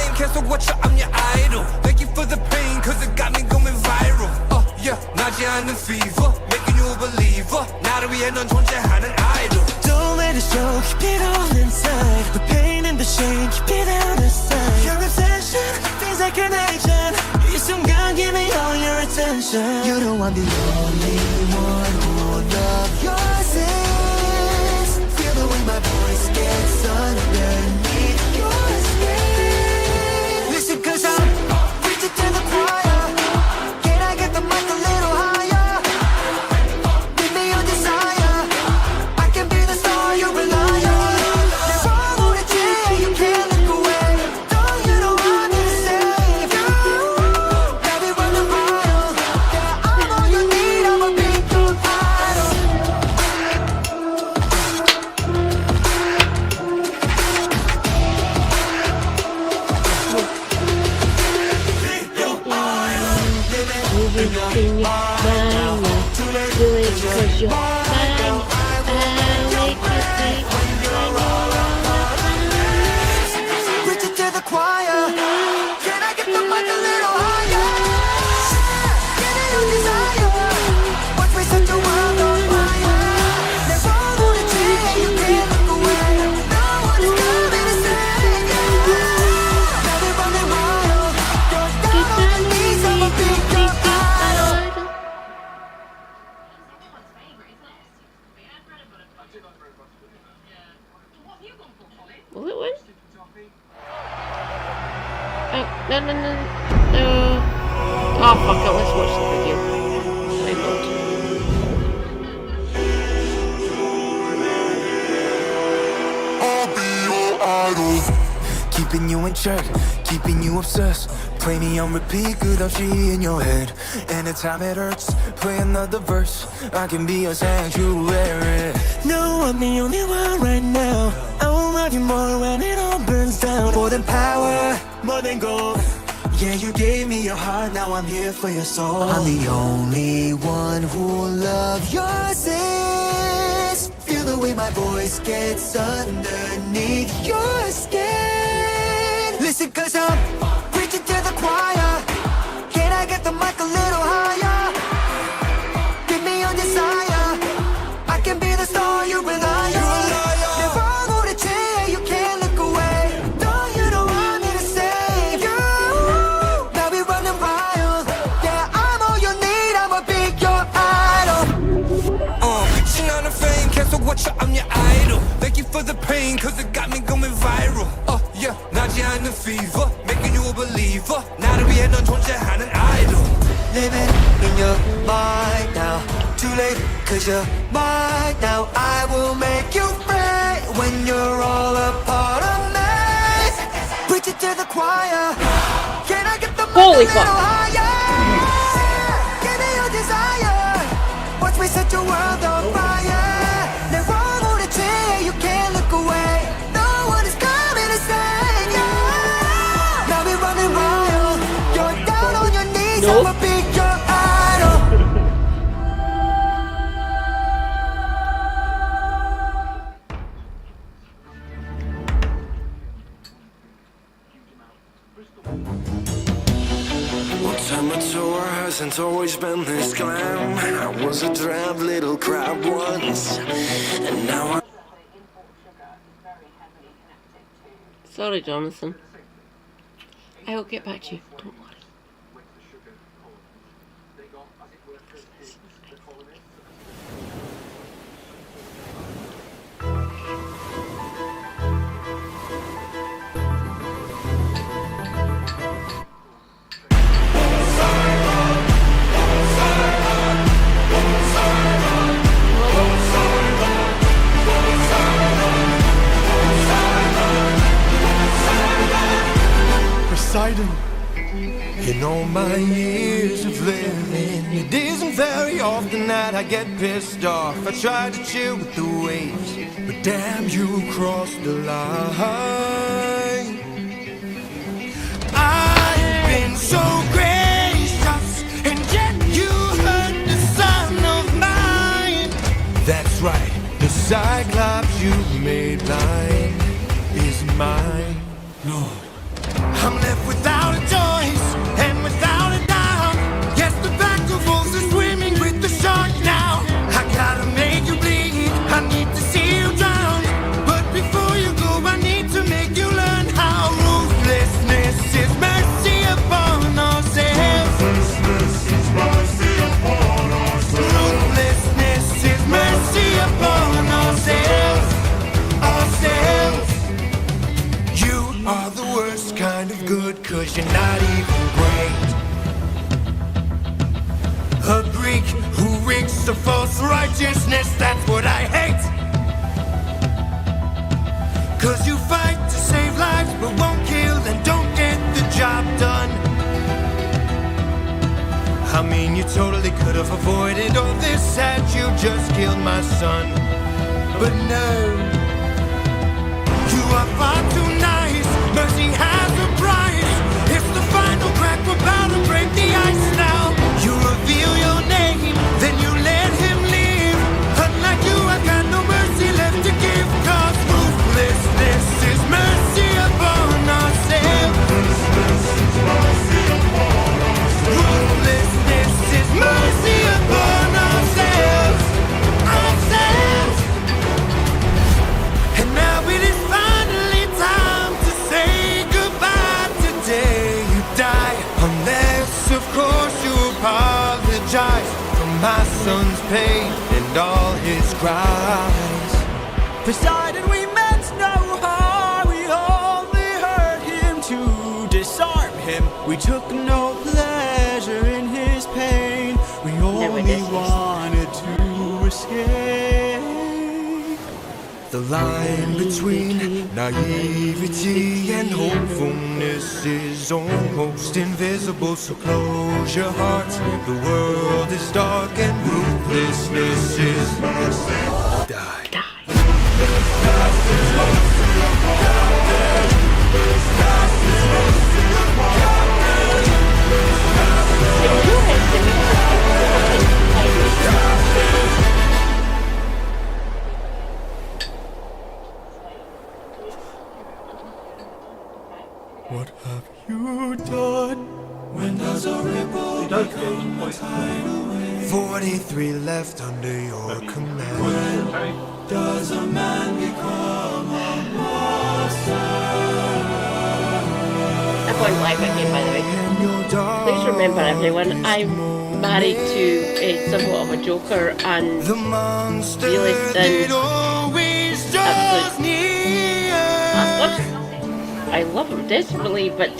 fame, cancel what you, I'm your idol. Thank you for the pain, cause it got me going viral. Yeah, 나지 않는 fever, making you a believer. 나를 위해 넌 존재하는 idol. Don't let it show, keep it all inside. The pain and the shame, keep it out of sight. Your obsession feels like an addiction. 이 순간, give me all your attention. You know I'm the only one who will love your sins. Feel the way my voice gets underneath your skin. Listen, cause I'm preaching to the choir. Can I get the mic a little higher? Give me your desire. I can be the star you rely on. Never wanna change, you can't look away. Don't you know I'm here to save you? Now we run the wild. Yeah, I'm all you need, I'ma be your idol. Everything you find, do it cause you're mine. I'll make you think Preaching to the choir. Can I get the mic a little higher? Give me your desire. Watch me set the world on fire. Never wanna change, you can't look away. No one is coming to save you. Now we're running wild. You're down on your knees, I'ma be your idol. Will it win? Oh, no. Oh, fuck it, let's watch the video. Thank God. I'll be your idol. Keeping you in check, keeping you obsessed. Play me on repeat, good up she in your head. Anytime it hurts, play another verse. I can be your sanctuary. No, I'm the only one right now. I will love you more when it all burns down. More than power, more than gold. Yeah, you gave me your heart, now I'm here for your soul. I'm the only one who will love your sins. Feel the way my voice gets underneath your skin. Listen, cause I'm preaching to the choir. Can I get the mic a little higher? Give me your desire. I can be the star you rely on. Never gonna change, you can't look away. Don't you know I'm here to save you? Now we running wild. Yeah, I'm all you need, I'ma be your idol. Reaching out of fame, cancel what you, I'm your idol. Thank you for the pain, cause it got me going viral. Yeah, 나지 않는 fever, making you a believer. 나를 위해 넌 존재하는 idol. Living in your mind now. Too late, cause you're mine now. I will make you free when you're all a part of me. Preach it to the choir. Can I get the mic Holy a fuck. little higher? Give me your desire. Watch me set your world on fire. Never gonna change, you can't look away. No one is coming to save you. Now we're running wild. You're down on your knees, No. I'ma be your idol. What's amateur hasn't always been this glam. I was a drab little crab once, and now Sorry, Jonathan. I will get back to you. Don't worry. Poseidon. In all my years of living, it isn't very often that I get pissed off. I try to chill with the waves, but damn, you crossed the line. I've been so gracious, and yet you hurt the son of mine. That's right, the Cyclops you made blind is mine. Lord, I'm good, cause you're not even great. A freak who reeks of false righteousness, that's what I hate. Cause you fight to save lives but won't kill and don't get the job done. I mean, you totally could have avoided all this had you just killed my son. But no, you are far too nice. Mercy has a price. It's the final crack, we're about to break the ice now. You reveal your name, then you let him live. Unlike you, I've got no mercy left to give. Cause ruthlessness is mercy upon ourselves. Ruthlessness is mercy upon ourselves. Ourselves. And now it is finally time to say goodbye. Today you die, unless of course you apologize for my son's pain and all his cries. Poseidon, we meant no harm, we only hurt him to disarm him. We took no pleasure in his pain, we only wanted to escape. The line between naivety and hopefulness is almost invisible, so close your heart. The world is dark and ruthlessness is die. What have you done? When does a ripple become a tidal wave? 43 left under your command. When does a man become a monster? I'm going live again, by the way. Please remember, everyone, I'm married to somewhat of a joker and the monster realist and always absolute. I love him desperately, but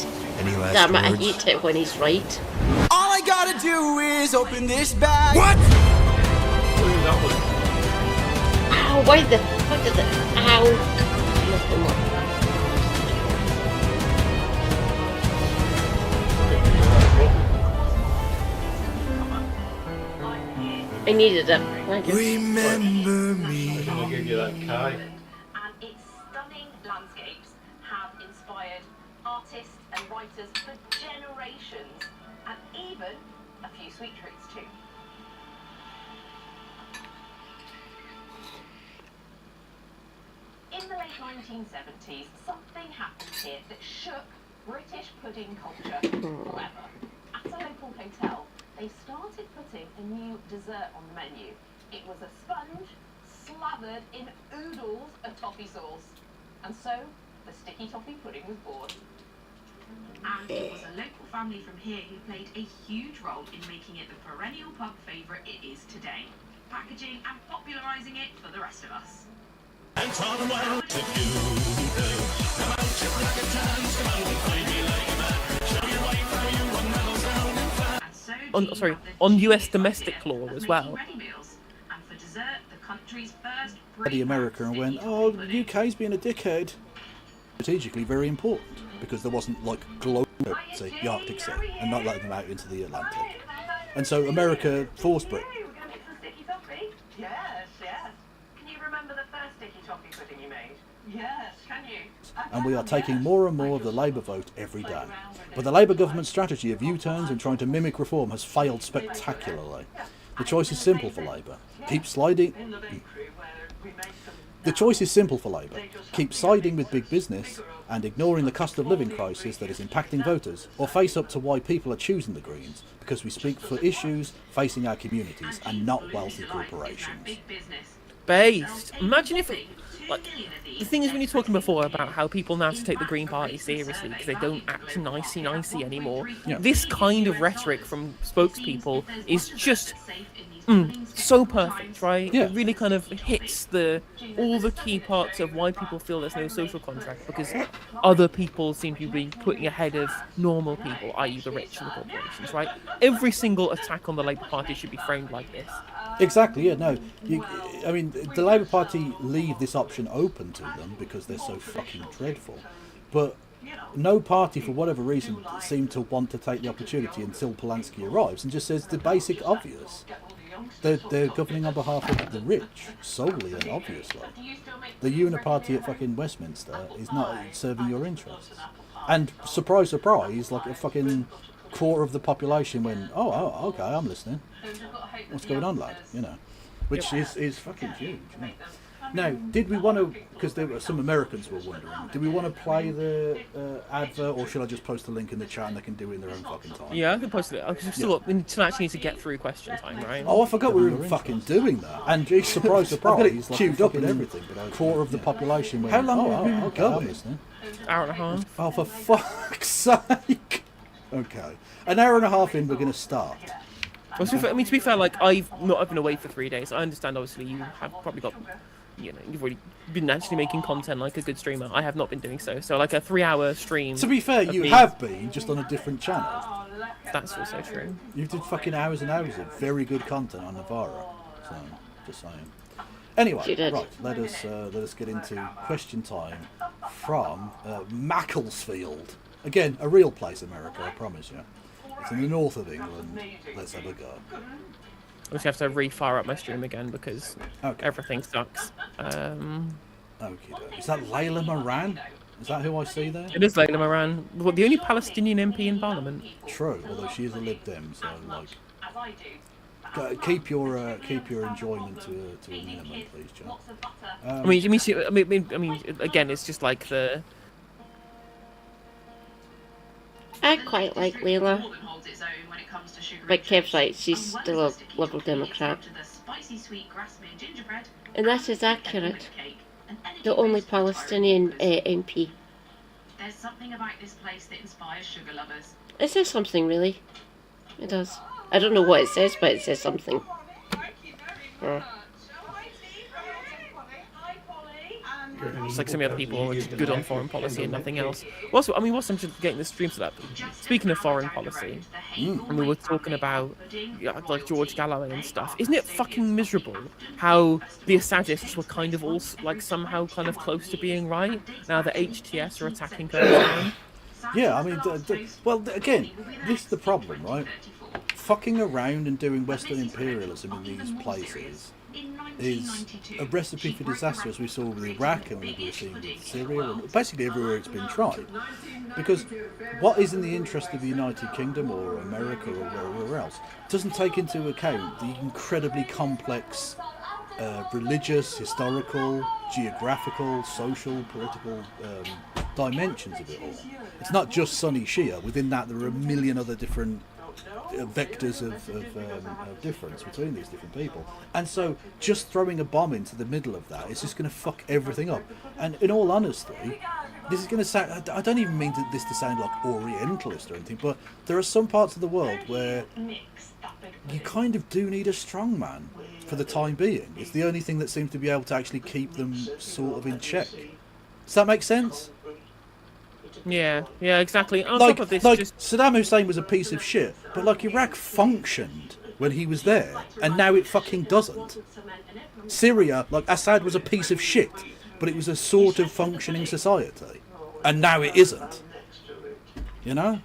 damn it, I hate it when he's right. All I gotta do is open this bag. What? Ow, why the fuck is it? Ow. Nothing more. I needed it. Thank you. Remember me. I'll give you that Kai. And its stunning landscapes have inspired artists and writers for generations, and even a few sweet treats too. In the late 1970s, something happened here that shook British pudding culture forever. At a local hotel, they started putting a new dessert on the menu. It was a sponge slathered in oodles of toffee sauce. And so, the sticky toffee pudding was born. And it was a local family from here who played a huge role in making it the perennial pub favourite it is today, packaging and popularising it for the rest of us. On US domestic law as well. The America and went, oh, the UK's being a dickhead. Strategically very important because there wasn't like global, say, the Arctic Sea, and not letting them out into the Atlantic. And so America forced Britain. Yes, yes. Can you remember the first sticky toffee pudding you made? Yes, can you? And we are taking more and more of the Labour vote every day. But the Labour government's strategy of U-turns and trying to mimic reform has failed spectacularly. The choice is simple for Labour. Keep sliding... The choice is simple for Labour. Keep siding with big business and ignoring the cost of living crisis that is impacting voters, or face up to why people are choosing the Greens, because we speak for issues facing our communities and not wealthy corporations. Based. Imagine if... Like, the thing is, when you're talking before about how people now have to take the Green Party seriously because they don't act nicey anymore, Yeah. this kind of rhetoric from spokespeople is just So perfect, right? Yeah. It really kind of hits all the key parts of why people feel there's no social contract, because other people seem to be putting ahead of normal people, i.e. the rich and the corporations, right? Every single attack on the Labour Party should be framed like this. Exactly, yeah, no. I mean, the Labour Party leave this option open to them because they're so fucking dreadful. But no party, for whatever reason, seemed to want to take the opportunity until Polanski arrives and just says the basic obvious. They're governing on behalf of the rich, solely and obviously. The uniparty at fucking Westminster is not serving your interests. And surprise, surprise, like a fucking quarter of the population went, oh, okay, I'm listening. What's going on, lad? You know, which is fucking huge. Yeah. Now, did we want to, because there were some Americans were wondering, do we want to play the advert, or should I just post a link in the chat and they can do it in their own fucking time? Yeah, I can post it. Because we still actually need to get through question time, right? Oh, I forgot we were even fucking doing that. And surprise, surprise, like queued up and everything, but a quarter of the population went, how long have we been going? Hour and a half. Oh, for fuck's sake. Okay. An hour and a half in, we're going to start. Well, to be fair, like, I've been away for 3 days. I understand, obviously, you have probably got, you've already been actually making content like a good streamer. I have not been doing so. So, like, a 3-hour stream. To be fair, you have been, just on a different channel. That's also true. You did fucking hours and hours of very good content on Navarro. So, just saying. Anyway, right, let us get into question time from Macclesfield. Again, a real place, America, I promise you. It's in the north of England. Let's have a go. I just have to re-fire up my stream again because everything sucks. Okay, is that Layla Moran? Is that who I see there? It is Layla Moran. Well, the only Palestinian MP in Parliament. True, although she is a Lib Dem, so like, keep your enjoyment to a minimum, please, John. I mean, again, it's just like the. I quite like Layla. But Kev's right, she's still a Liberal Democrat. And that is accurate. The only Palestinian MP. There's something about this place that inspires sugar lovers. It says something, really. It does. I don't know what it says, but it says something. Just like some other people who are just good on foreign policy and nothing else. Also, I mean, whilst I'm just getting the stream set up, speaking of foreign policy, and we were talking about like George Galloway and stuff, isn't it fucking miserable how the Assadists were kind of all like somehow kind of close to being right now that HTS are attacking Kurdistan? Yeah, I mean, well, again, this is the problem, right? Fucking around and doing Western imperialism in these places is a recipe for disaster, as we saw with Iraq and we were seeing with Syria and basically everywhere it's been tried. Because what is in the interest of the United Kingdom or America or wherever else doesn't take into account the incredibly complex religious, historical, geographical, social, political dimensions of it all. It's not just Sunni Shia. Within that there are a million other different vectors of difference between these different people, and so just throwing a bomb into the middle of that is just going to fuck everything up. And in all honesty, this is going to sound, I don't even mean this to sound like Orientalist or anything, but there are some parts of the world where you kind of do need a strong man for the time being. It's the only thing that seems to be able to actually keep them sort of in check. Does that make sense? Yeah, exactly. On like, top of this, Saddam Hussein was a piece of shit, but like Iraq functioned when he was there, and now it fucking doesn't. Syria, like Assad was a piece of shit, but it was a sort of functioning society, and now it isn't. You know?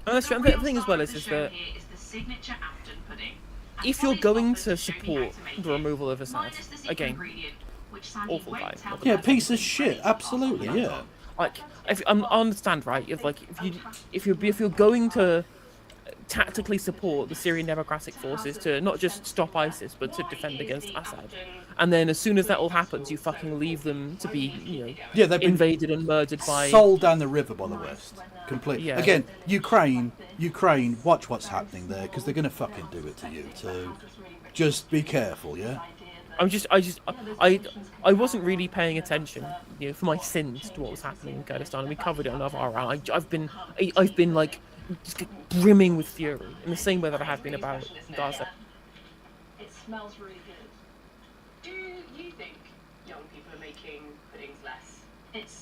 And that's, the thing as well is that if you're going to support the removal of Assad, again, awful guy. Yeah, piece of shit, absolutely, yeah. Like, I understand, right? If you're going to tactically support the Syrian Democratic Forces to not just stop ISIS but to defend against Assad, and then as soon as that all happens, you fucking leave them to be, they've been invaded and murdered by sold down the river by the West, completely. Yeah. Again, Ukraine, watch what's happening there because they're gonna fucking do it to you too. Just be careful, yeah. I wasn't really paying attention, for my sins to what was happening in Kurdistan, and we covered it on Navarro. I've been like just brimming with fury in the same way that I have been about Gaza. smells really good. Do you think young people are making puddings less?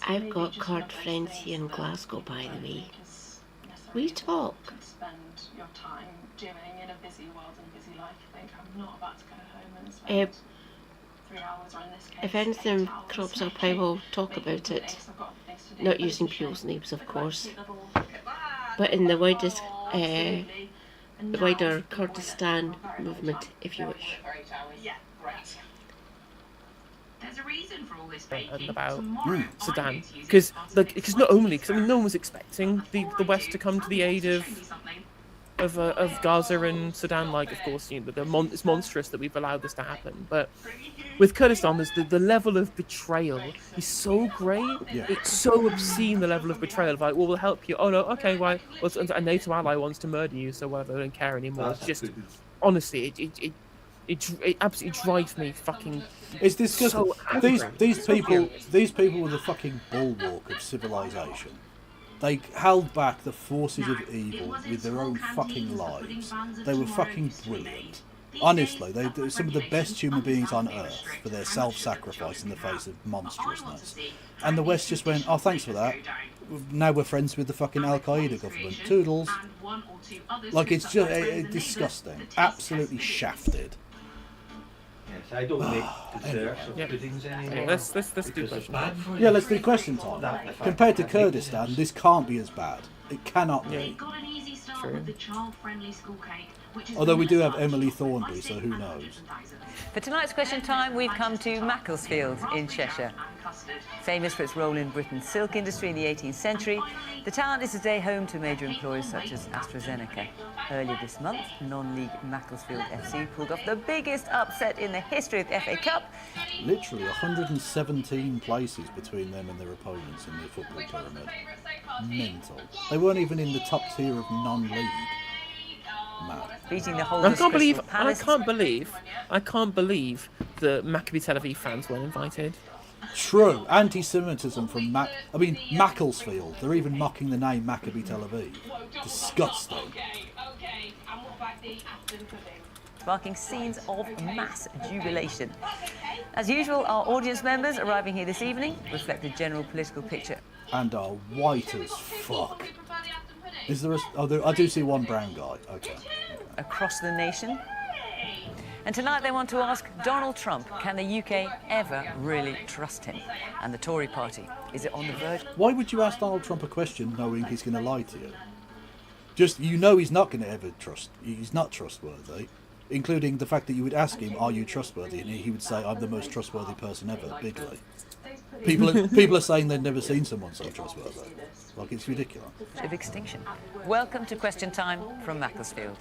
I've got card friends here in Glasgow, by the way. We talk. Spend your time doing in a busy world and busy life. You think I'm not about to go home and spend 3 hours, or in this case, If anything crops up, I will talk about it. Not using people's names, of course, but in the widest, the wider Kurdistan movement, if you wish. Yeah, right. There's a reason for all this And about Sudan, because not only, because I mean, no one was expecting the West to come to the aid of Gaza and Sudan. Like, of course, you know, it's monstrous that we've allowed this to happen. But with Kurdistan, there's the level of betrayal is so great. Yeah. It's so obscene, the level of betrayal. Like, well, we'll help you. Oh no, okay, why? Well, a NATO ally wants to murder you, so whatever. I don't care anymore. It's just, honestly, it absolutely drives me fucking. It's disgusting. So angry. These people were the fucking bulwark of civilization. They held back the forces of evil with their own fucking lives. They were fucking brilliant. Honestly, they're some of the best human beings on earth for their self-sacrifice in the face of monstrousness. And the West just went, oh, thanks for that. Now we're friends with the fucking Al-Qaeda government. Toodles. Like, it's just disgusting. Absolutely shafted. Yes, I don't make desserts or puddings anymore. Okay, let's do because it's question bad time. for you. Yeah, let's do question time. That, in fact, Compared to I think Kurdistan, this can't be as bad. It cannot be. Got an easy start True. with the child-friendly school cake, which is Although we do have vanilla Emily fudge, Thornbury, so icing who and knows? 100,000. For tonight's question time, we've come to Macclesfield in Cheshire. Famous for its role in Britain's silk industry in the 18th century, the town is today home to major employers such as AstraZeneca. Earlier this month, non-league Macclesfield FC pulled off the biggest upset in the history of the FA Cup. Literally 117 places between them and their opponents in the football pyramid. Mental. They weren't even in the top tier of non-league. Mad. Beating the whole I can't believe the Maccabi Tel Aviv fans weren't invited. True. Anti-Semitism from Macclesfield. They're even mocking the name Maccabi Tel Aviv. Disgusting. Sparking scenes of mass jubilation. As usual, our audience members arriving here this evening reflect the general political picture. And are white as fuck. Is there I do see one brown guy. Okay. Across the nation. And tonight they want to ask Donald Trump, can the UK ever really trust him? And the Tory party, is it on the verge? Why would you ask Donald Trump a question knowing he's going to lie to you? Just, you know he's not going to ever he's not trustworthy. Including the fact that you would ask him, are you trustworthy? And he would say, I'm the most trustworthy person ever, bigly. People are saying they've never seen someone so trustworthy. Like, it's ridiculous. Of extinction. Welcome to Question Time from Macclesfield.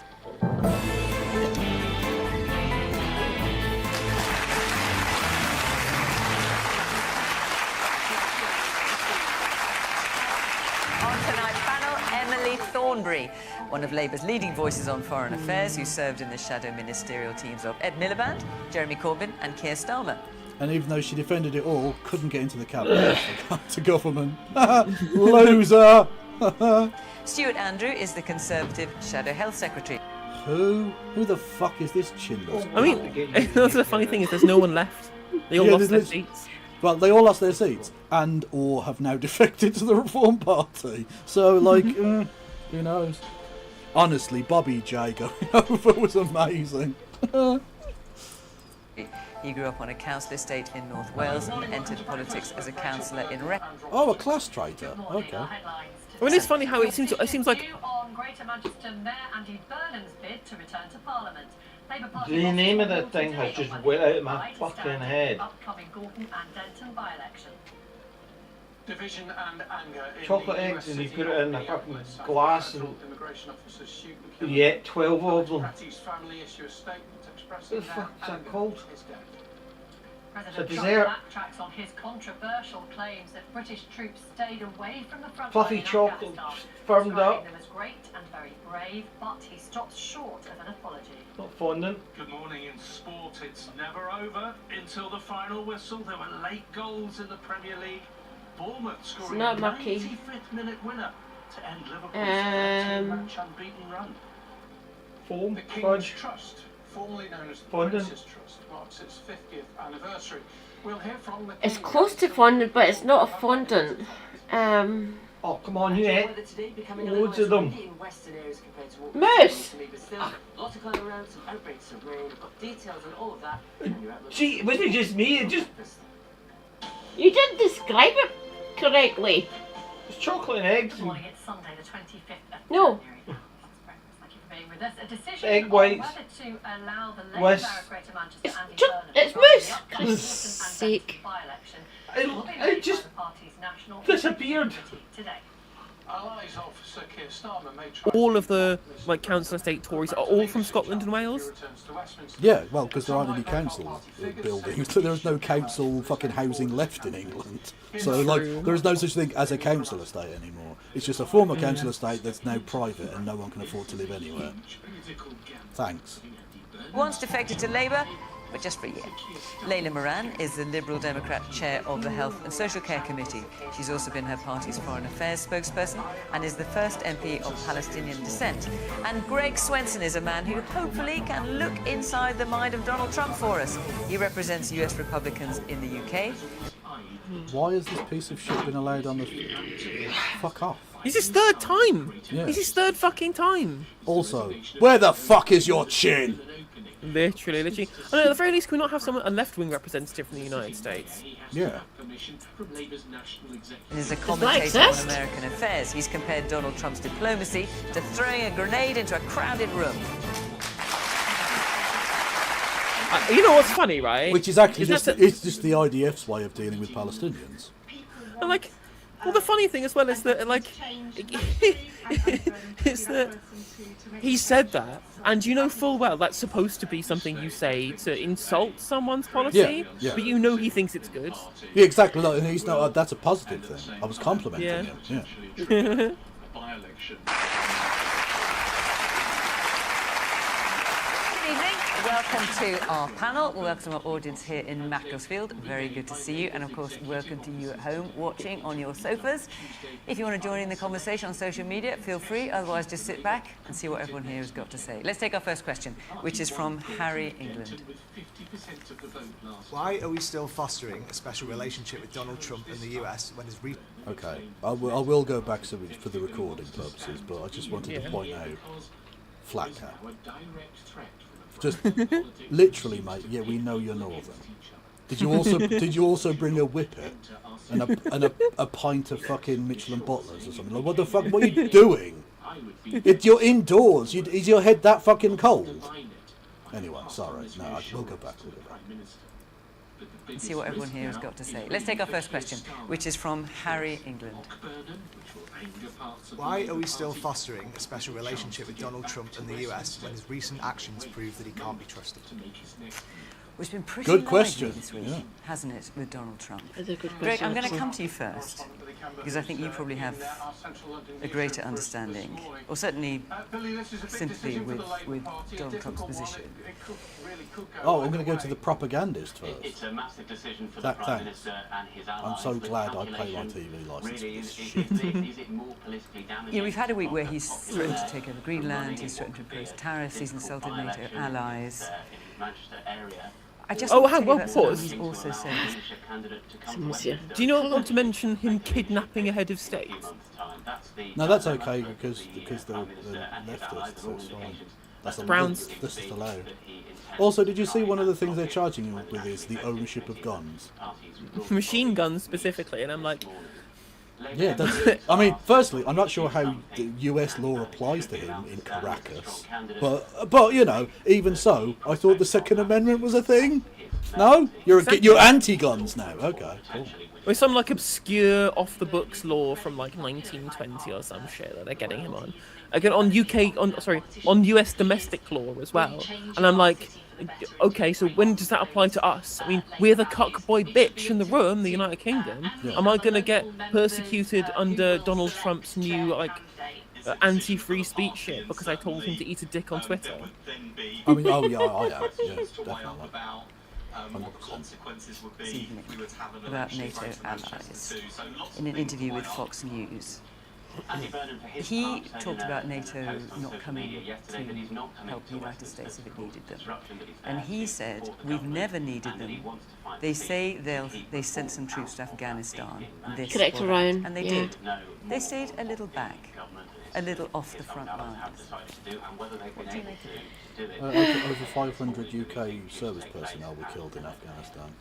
On tonight's panel, Emily Thornbury, one of Labour's leading voices on foreign affairs, who served in the shadow ministerial teams of Ed Miliband, Jeremy Corbyn and Keir Starmer. And even though she defended it all, couldn't get into the cabinet to government. Loser! Stuart Andrew is the Conservative Shadow Health Secretary. Who the fuck is this Chinders? I mean, that's the funny thing is there's no one left. They all lost their seats. Well, they all lost their seats and or have now defected to the Reform Party. So, like, who knows? Honestly, Bobby J going over was amazing. He grew up on a council estate in North Wales and entered politics as a councillor in Oh, a class traitor. Okay. I mean, it's funny how it seems like on Greater Manchester Mayor Andy Burnham's bid to return to Parliament. The name of that thing has just went out of my fucking head. Upcoming Gorton and Denton by-election. Division and anger in Chocolate the eggs US and you city put it in a of fucking Minneapolis. glass and Immigration officers shoot and kill you ate 12 of them. Prattie's family issue a statement expressing What the fuck is their that anger called? at his death. President So Trump dessert. backtracks on his controversial claims that British troops stayed away from the front Fluffy line in chocolate Afghanistan, firmed describing up. them as great and very brave, but he stops short of an apology. Not fondant. Good morning in sport. It's never over until the final whistle. There were late goals in the Premier League. Bournemouth scoring not a mucky. 95th minute winner to end Liverpool's 13-match unbeaten run. Foam. The King's Fudge. Trust formerly known as the Fondant. Princess Trust, marks its 50th anniversary. We'll hear from the It's King close to fondant, but it's not a fondant. Oh, come on, you ate loads of them. Moose! Gee, was it just me? It just... You didn't describe it correctly. It's chocolate and eggs. Good morning, it's Sunday the 25th of No. January. Thank you for being with us. A decision Egg on whites. whether to allow the Labour West. mayor of Greater Manchester, Andy It's Burnham, it's to run in Moose! the upcoming For Northern sake. and by-election It will be it made just by the party's national disappeared. committee today. Allies officer Keir Starmer may try All to of the like council estate Tories are all from Scotland and Wales. returns to Westminster. Yeah, well, because there aren't any council buildings. There is no council fucking housing left in England. So, like, there is no such thing as a council estate anymore. It's just a former council estate that's now private and no one can afford to live anywhere. Thanks. Once defected to Labour, but just for a year. Layla Moran is the Liberal Democrat chair of the Health and Social Care Committee. She's also been her party's foreign affairs spokesperson and is the first MP of Palestinian descent. And Greg Swenson is a man who hopefully can look inside the mind of Donald Trump for us. He represents US Republicans in the UK. Why has this piece of shit been allowed on the... Fuck off. It's his third time. Yeah. It's his third fucking time. Also, where the fuck is your chin? Literally. I mean, at the very least, can we not have a left-wing representative from the United States? Yeah. And is a that commentator on exist? American affairs. He's compared Donald Trump's diplomacy to throwing a grenade into a crowded room. You know what's funny, right? Which is actually Is just... that It's just the IDF's way of dealing with Palestinians. And like, well, the funny thing as well is that, like, it's that he said that, and you know full well that's supposed to be something you say to insult someone's policy, Yeah. but you know he thinks it's good. Yeah, exactly. Like, and he's not... that's a positive thing. I was complimenting him. Yeah. Good evening. Welcome to our panel. Welcome our audience here in Macclesfield. Very good to see you. And of course, welcome to you at home watching on your sofas. If you want to join in the conversation on social media, feel free. Otherwise, just sit back and see what everyone here has got to say. Let's take our first question, which is from Harry England. Why are we still fostering a special relationship with Donald Trump and the US when his Okay. I will go back for the recording purposes, but I just wanted to point out... Flat cat. Just literally, mate. Yeah, we know you're northern. Did you also bring a whippet and a pint of fucking Michelin bottlers or something? Like, what the fuck? What are you doing? You're indoors. Is your head that fucking cold? Anyway, sorry. No, we'll go back. And see what everyone here has got to say. Let's take our first question, which is from Harry England. Why are we still fostering a special relationship with Donald Trump and the US when his recent actions prove that he can't be trusted? Well, it's been pretty Good lively question. this week, Yeah. hasn't it, with Donald Trump? That's a good Greg, question. I'm going to actually. come to you first, because I think you probably have a greater understanding, or certainly sympathy with Donald Trump's position. Oh, I'm going to go to the propagandist first. It's a massive decision for That the Prime thanks. Minister and his allies. I'm so The glad I pay my calculation TV license really for this is shit. is it more politically damaging? Yeah, we've had a week where he's threatened to take over Greenland, he's threatened to impose tariffs, he's insulted NATO allies. In Manchester area. I just Oh, want to hang tell you on, about something pause. he's also said. Do you not want to mention him kidnapping a head of state? No, that's okay because they're leftists, so it's fine. This is allowed. Also, did you see one of the things they're charging him with is the ownership of guns? Machine guns specifically, and I'm like, Yeah, that's. I mean, firstly, I'm not sure how the US law applies to him in Caracas, but you know, even so, I thought the Second Amendment was a thing. No, you're anti-guns now. Okay, cool. with some like obscure off-the-books law from like 1920 or some shit that they're getting him on. Again, on US domestic law as well. And I'm like, okay, so when does that apply to us? I mean, we're the cuckboy bitch in the room, the United Kingdom. Yeah. Am I gonna get persecuted under Donald Trump's new like anti-free speech shit because I told him to eat a dick on Twitter? I mean, oh yeah, I am. Yeah, definitely. About NATO allies. In an interview with Fox News, He talked about NATO not coming to help the United States if it needed them. And he said, we've never needed them. They say they sent some troops to Afghanistan. This Correct, or that. Orion. And they Yeah. did. They stayed a little back, a little off the front lines. What do you make of it? Over 500 UK service personnel were killed in Afghanistan.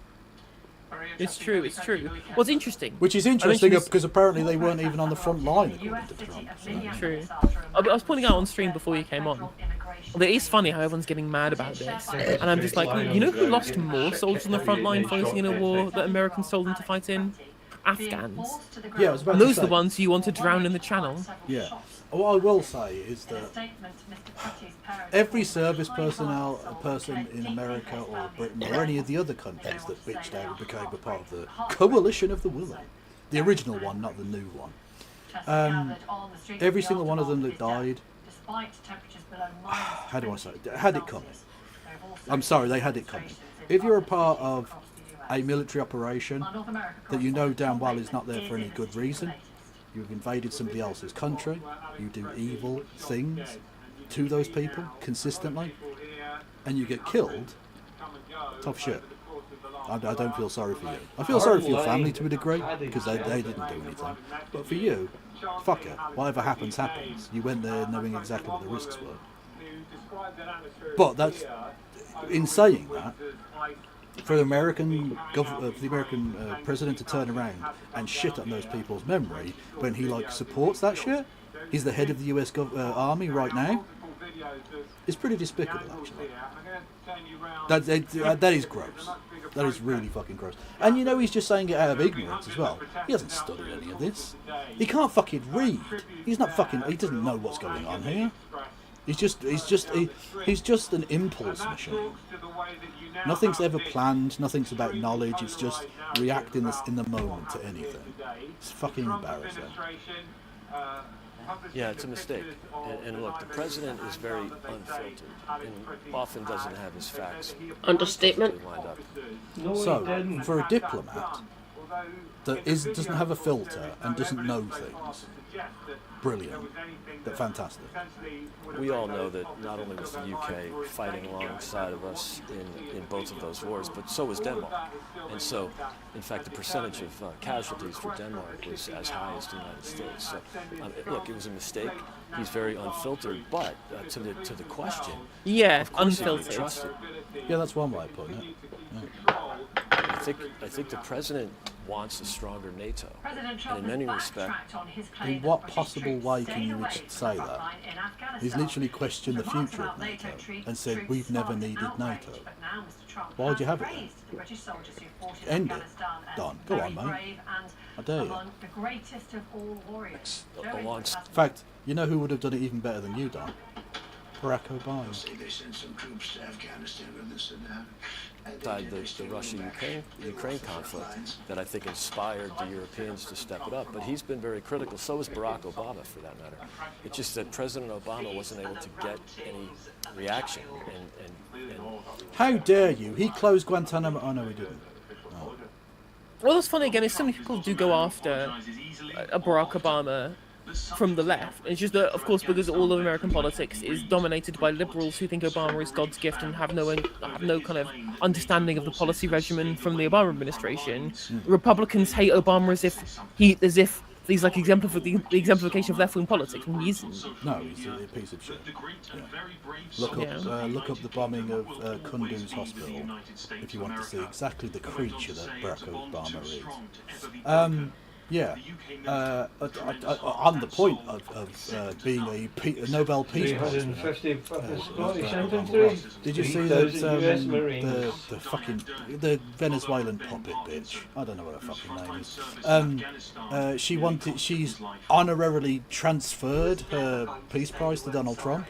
It's true, it's true. What's interesting... Which is interesting because apparently they weren't even on the front line, according to Trump. So. True. I was pointing out on stream before you came on. Well, it is funny how everyone's getting mad about this. And I'm just like, you know who lost more soldiers on the front line fighting in a war that Americans told them to fight in? Afghans. Yeah, I was about And to those say. are the ones who you want to drown in the channel. Yeah. What I will say is that every service person in America or Britain or any of the other countries that bitched out and became a part of the coalition of the willing, the original one, not the new one, every single one of them that died, how do I say it, had it coming. I'm sorry, they had it coming. If you're a part of a military operation that you know damn well is not there for any good reason, you've invaded somebody else's country, you do evil things to those people consistently, and you get killed, tough shit. I don't feel sorry for you. I feel sorry for your family to a degree, because they didn't do anything. But for you, fuck it. Whatever happens, happens. You went there knowing exactly what the risks were. But that's, in saying that, for the American president to turn around and shit on those people's memory when he supports that shit, he's the head of the US army right now. It's pretty despicable, actually. That is gross. That is really fucking gross. And he's just saying it out of ignorance as well. He hasn't studied any of this. He can't fucking read. He doesn't know what's going on here. He's just an impulse machine. Nothing's ever planned, nothing's about knowledge, it's just reacting in the moment to anything. It's fucking embarrassing. Yeah, it's a mistake. And look, the president is very unfiltered and often doesn't have his facts. Understatement. Lined up. So, for a diplomat that doesn't have a filter and doesn't know things, brilliant. But fantastic. We all know that not only was the UK fighting alongside of us in both of those wars, but so was Denmark. And so, in fact, the percentage of casualties for Denmark was as high as the United States. So, look, it was a mistake. He's very unfiltered, but to the question, yeah, of course unfiltered. He trust it. Yeah, that's one way of putting it. Yeah. I think the president wants a stronger NATO. And in many respects, in what possible way can you say that? He's literally questioned the future of NATO and said, we've never needed NATO. Why would you have it then? End it. Done. Go on, mate. I dare you. In fact, you know who would have done it even better than you, Don? Barack Obama. They sent some troops to Afghanistan or this and that. Died the Russia-Ukraine conflict that I think inspired the Europeans to step it up. But he's been very critical. So was Barack Obama, for that matter. It's just that President Obama wasn't able to get any reaction. And how dare you? He closed Guantanamo. Oh no, he didn't. Oh. Well, that's funny again. Is so many people do go after Barack Obama from the left. It's just that, of course, because all of American politics is dominated by liberals who think Obama is God's gift and have no kind of understanding of the policy regimen from the Obama administration. Republicans hate Obama as if he's like the exemplification of left-wing politics, when he isn't. No, he's a piece of shit. Yeah. Look up the bombing of Kunduz Hospital if you want to see exactly the creature that Barack Obama is. Yeah, on the point of being a Nobel Peace Prize winner. Did you see that the Venezuelan puppet bitch? I don't know what her fucking name is. She's honorarily transferred her Peace Prize to Donald Trump.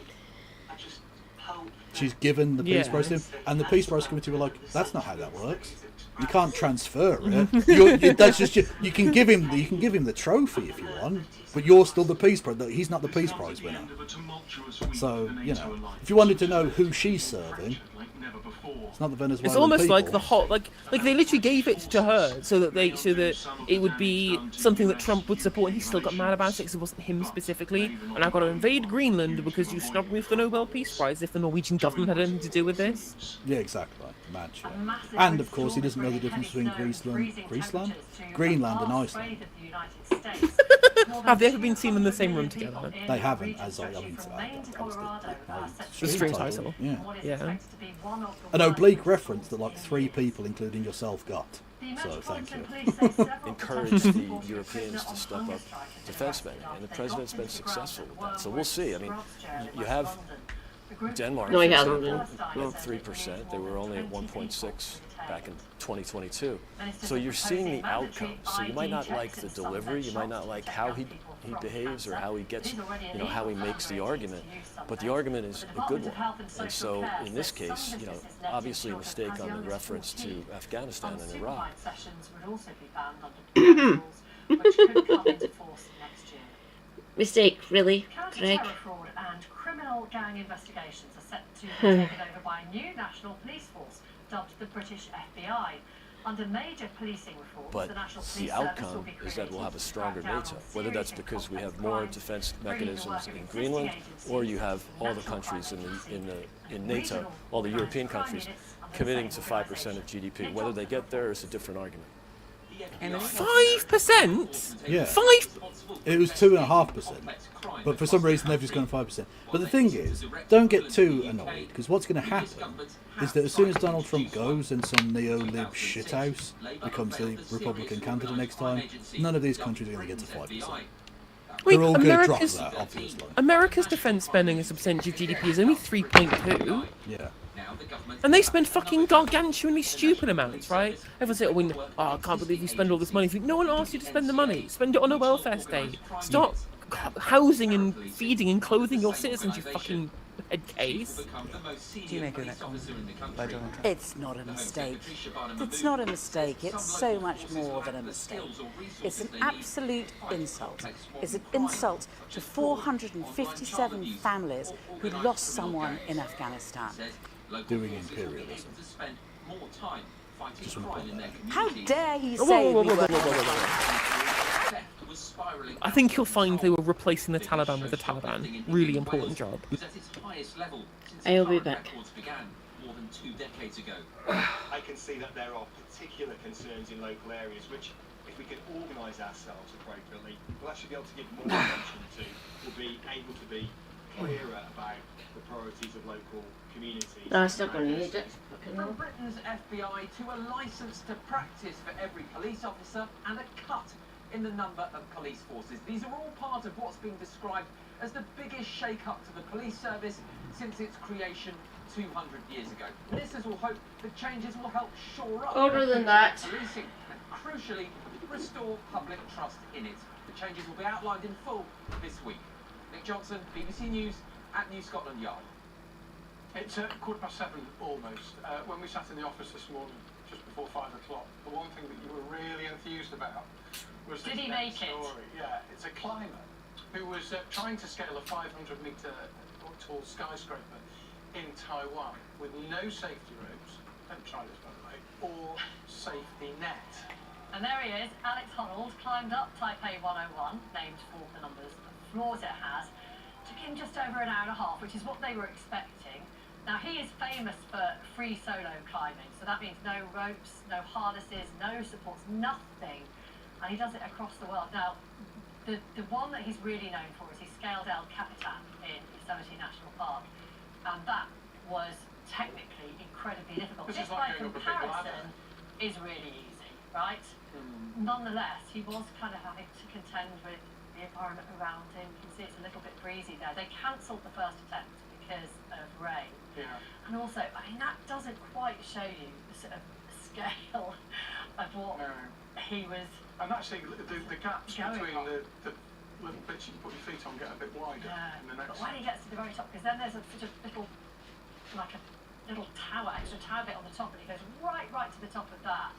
She's given the Peace Prize to him, and the Peace Prize committee were like, "That's not how that works. You can't transfer it. That's just you can give him the trophy if you want, but you're still the Peace Prize. He's not the Peace Prize winner. So if you wanted to know who she's serving, it's not the Venezuelan It's almost people. like the hot, like they literally gave it to her so that it would be something that Trump would support, and he still got mad about it because it wasn't him specifically. And I've got to invade Greenland because you snubbed me for the Nobel Peace Prize, if the Norwegian government had anything to do with this. Yeah, exactly. Mad shit. And of course, he doesn't know the difference between Greenland and Iceland. Have they ever been seen in the same room together? They haven't, as that was the stream title. Yeah. An oblique reference that like 3 people, including yourself, got. So thank you. Encourage the Europeans to step up defense spending, and the president's been successful with that. So we'll see. I mean, you have Denmark, No, he hasn't. 3%. They were only at 1.6 back in 2022. So you're seeing the outcomes. So you might not like the delivery, you might not like how he behaves or how he gets, how he makes the argument, but the argument is a good one. And so in this case, obviously a mistake on the reference to Afghanistan and Iraq. Mistake, really, Greg? Fraud and criminal gang investigations are set to be taken over by a new national police force dubbed the British FBI. Under major policing reforms, But the National Police the Service will outcome be is that we'll have a stronger created to NATO, crack down whether on that's serious because we have complex more crimes, defense bringing to mechanisms work in existing Greenland, agencies, or you have all the national countries crime in NATO, all the European countries, committing to 5% of GDP. Whether they get there is a different argument. 5%? Yeah. 5? It was 2.5%, but for some reason they've just gone 5%. But the thing is, don't get too annoyed, because what's going to happen is that as soon as Donald Trump goes and some neo-lib shithouse becomes the Republican candidate next time, none of these countries are going to get to 5%. They're all going to drop that, obviously. America's defense spending as a percentage of GDP is only 3.2. Yeah. And they spend fucking gargantuanly stupid amounts, right? Everyone say, I can't believe you spend all this money. No one asked you to spend the money. Spend it on a welfare state. Stop housing and feeding and clothing your citizens, you fucking head case. Do you make of that comment by Donald Trump? It's not a mistake. It's not a mistake. It's so much more than a mistake. It's an absolute insult. It's an insult to 457 families who lost someone in Afghanistan. Doing imperialism. Just want to point that out. How dare he say we were... I think you'll find they were replacing the Taliban with the Taliban. Really important job. I'll be back. More than 2 decades ago. I can see that there are particular concerns in local areas which, if we can organise ourselves appropriately, we'll actually be able to give more attention to. We'll be able to be clearer about the priorities of local communities. No, it's not going to need it. From Britain's FBI to a licence to practice for every police officer and a cut in the number of police forces. These are all part of what's being described as the biggest shake-up to the police service since its creation 200 years ago. Ministers will hope the changes will help shore up Older than that. policing and, crucially, restore public trust in it. The changes will be outlined in full this week. Nick Johnson, BBC News at New Scotland Yard. It's 7:15 almost. When we sat in the office this morning, just before 5 o'clock, the one thing that you were really enthused about was Did he make it? Story. Yeah, it's a climber who was trying to scale a 500-metre tall skyscraper in Taiwan with no safety ropes, don't try this by the way, or safety net. And there he is, Alex Honnold climbed up Taipei 101, named for the numbers of floors it has. Took him just over an hour and a half, which is what they were expecting. Now, he is famous for free solo climbing, so that means no ropes, no harnesses, no supports, nothing. And he does it across the world. Now, the one that he's really known for is he scaled El Capitan in Yosemite National Park, and that was technically incredibly difficult. This by comparison is really easy, right? Nonetheless, he was kind of having to contend with the environment around him. You can see it's a little bit breezy there. They cancelled the first attempt because of rain. Yeah. And also, I mean, that doesn't quite show you the sort of scale of what he was. And actually, the gaps between the little bits you can put your feet on get a bit wider in the next. But when he gets to the very top, because then there's a sort of little, like a little tower, extra tower bit on the top, and he goes right to the top of that.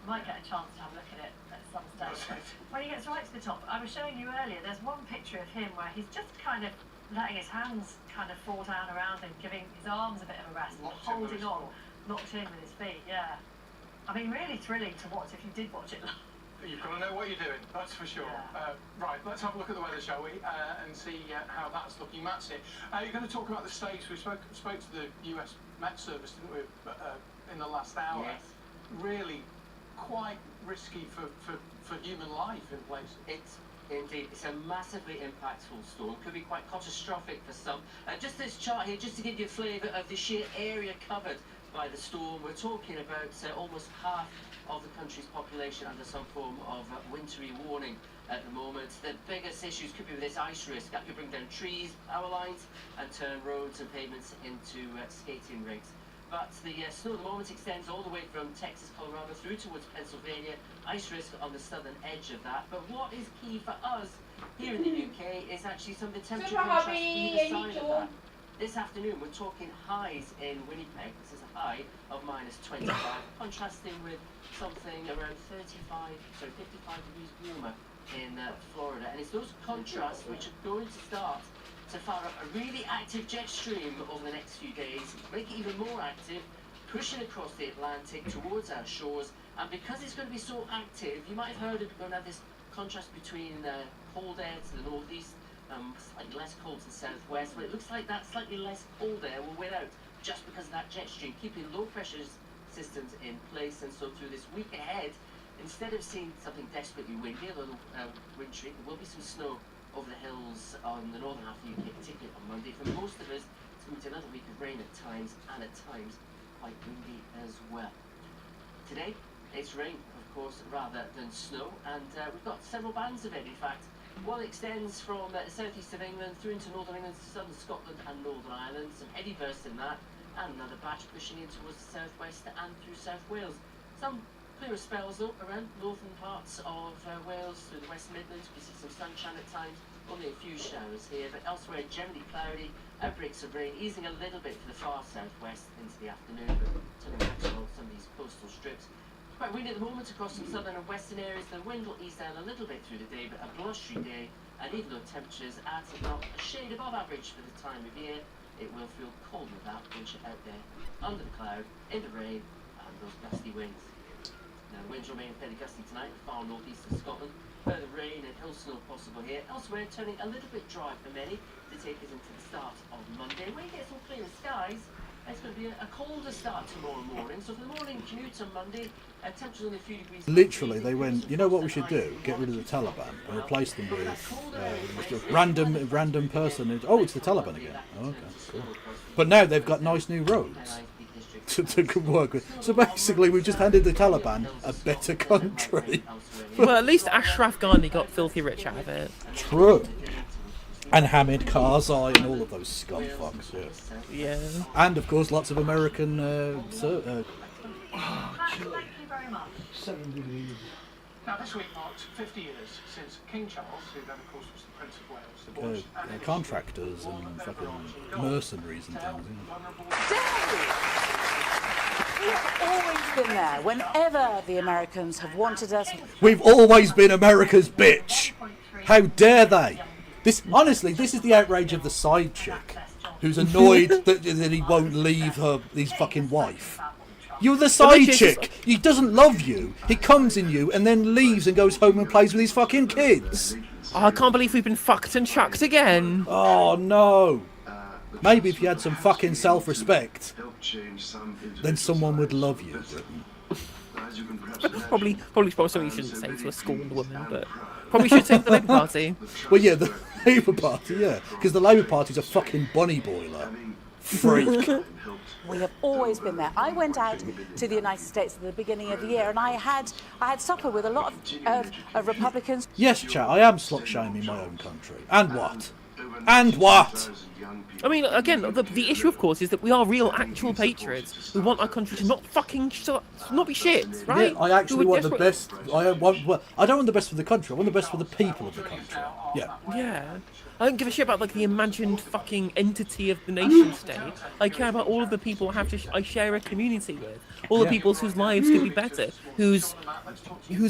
Might get a chance to have a look at it at some stage. When he gets right to the top, I was showing you earlier, there's one picture of him where he's just kind of letting his hands kind of fall down around him, giving his arms a bit of a rest, holding on, locked in with his feet, yeah. I mean, really thrilling to watch if you did watch it live. You've got to know what you're doing, that's for sure. Yeah. Right, let's have a look at the weather, shall we, and see how that's looking. Matt's here. You're going to talk about the States. We spoke to the US Met Service, didn't we, in the last hour. Yes. Really quite risky for human life in places. It's a massively impactful storm. Could be quite catastrophic for some. Just this chart here, just to give you a flavour of the sheer area covered by the storm. We're talking about almost half of the country's population under some form of wintry warning at the moment. The biggest issues could be with this ice risk. That could bring down trees, power lines, and turn roads and pavements into skating rinks. But the snow at the moment extends all the way from Texas, Colorado through towards Pennsylvania. Ice risk on the southern edge of that. But what is key for us here in the UK is actually some of the temperature contrast either side of that. This afternoon we're talking highs in Winnipeg. This is a high of -25, contrasting with something around 55 degrees warmer in Florida. And it's those contrasts which are going to start to fire up a really active jet stream over the next few days, make it even more active, pushing across the Atlantic towards our shores. And because it's going to be so active, you might have heard we're going to have this contrast between cold air to the northeast, slightly less cold to the southwest, but it looks like that slightly less cold air will win out just because of that jet stream, keeping low pressure systems in place. And so through this week ahead, instead of seeing something desperately windy, a little wintry, there will be some snow over the hills on the northern half of the UK, particularly on Monday. For most of us, it's going to be another week of rain at times, and at times quite windy as well. Today, it's rain, of course, rather than snow, and we've got several bands of it, in fact. One extends from the southeast of England through into northern England, southern Scotland and Northern Ireland. Some heavy bursts in that, and another batch pushing in towards the southwest and through South Wales. Some clearer spells though around northern parts of Wales through the West Midlands. We see some sunshine at times, only a few showers here, but elsewhere generally cloudy, outbreaks of rain easing a little bit for the far southwest into the afternoon, but turning back along some of these coastal strips. Quite windy at the moment across some southern and western areas. The wind will ease down a little bit through the day, but a blustery day, and even though temperatures are not a shade above average for the time of year, it will feel cold with that once you're out there under the cloud, in the rain, and those gusty winds. Now, the winds remain fairly gusty tonight in the far northeast of Scotland. Further rain and hill snow possible here. Elsewhere, turning a little bit dry for many to take us into the start of Monday. When you get some clearer skies, it's going to be a colder start tomorrow morning. So for the morning commute on Monday, temperatures only a few degrees. Literally, they went, you know what we should do? Get rid of the Taliban and replace them with random person. Oh, it's the Taliban again. Oh, okay, cool. But now they've got nice new roads to work with. So basically, we've just handed the Taliban a better country. Well, at least Ashraf Ghani got filthy rich out of it. True. And Hamid Karzai and all of those scumfucks, yeah. And of course, lots of American. Thank you very much. 7 degrees. Now, this week marks 50 years since King Charles, who then, of course, was the Prince of Wales, Contractors and fucking mercenaries and things. We've always been there. Whenever the Americans have wanted us, We've always been America's bitch. How dare they? This is the outrage of the side chick, who's annoyed that he won't leave his fucking wife. You're the side chick. He doesn't love you. He comes in you and then leaves and goes home and plays with his fucking kids. Oh, I can't believe we've been fucked and chucked again. Oh no. Maybe if you had some fucking self-respect, then someone would love you, Britain. Probably something you shouldn't say to a scorned woman, but probably should say to the Labour Party. Well, yeah, the Labour Party, yeah, because the Labour Party's a fucking bunny boiler. Freak. we have always been there. I went out to the United States at the beginning of the year, and I had supper with a lot of Republicans. Yes, chat, I am slut-shaming my own country. And what? And what? I mean, again, the issue, of course, is that we are real, actual patriots. We want our country to not fucking not be shit, right? Yeah, I actually want the best. I don't want the best for the country. I want the best for the people of the country. Yeah. Yeah. I don't give a shit about like the imagined fucking entity of the nation state. I care about all of the people I share a community with. All the people whose lives could be better, whose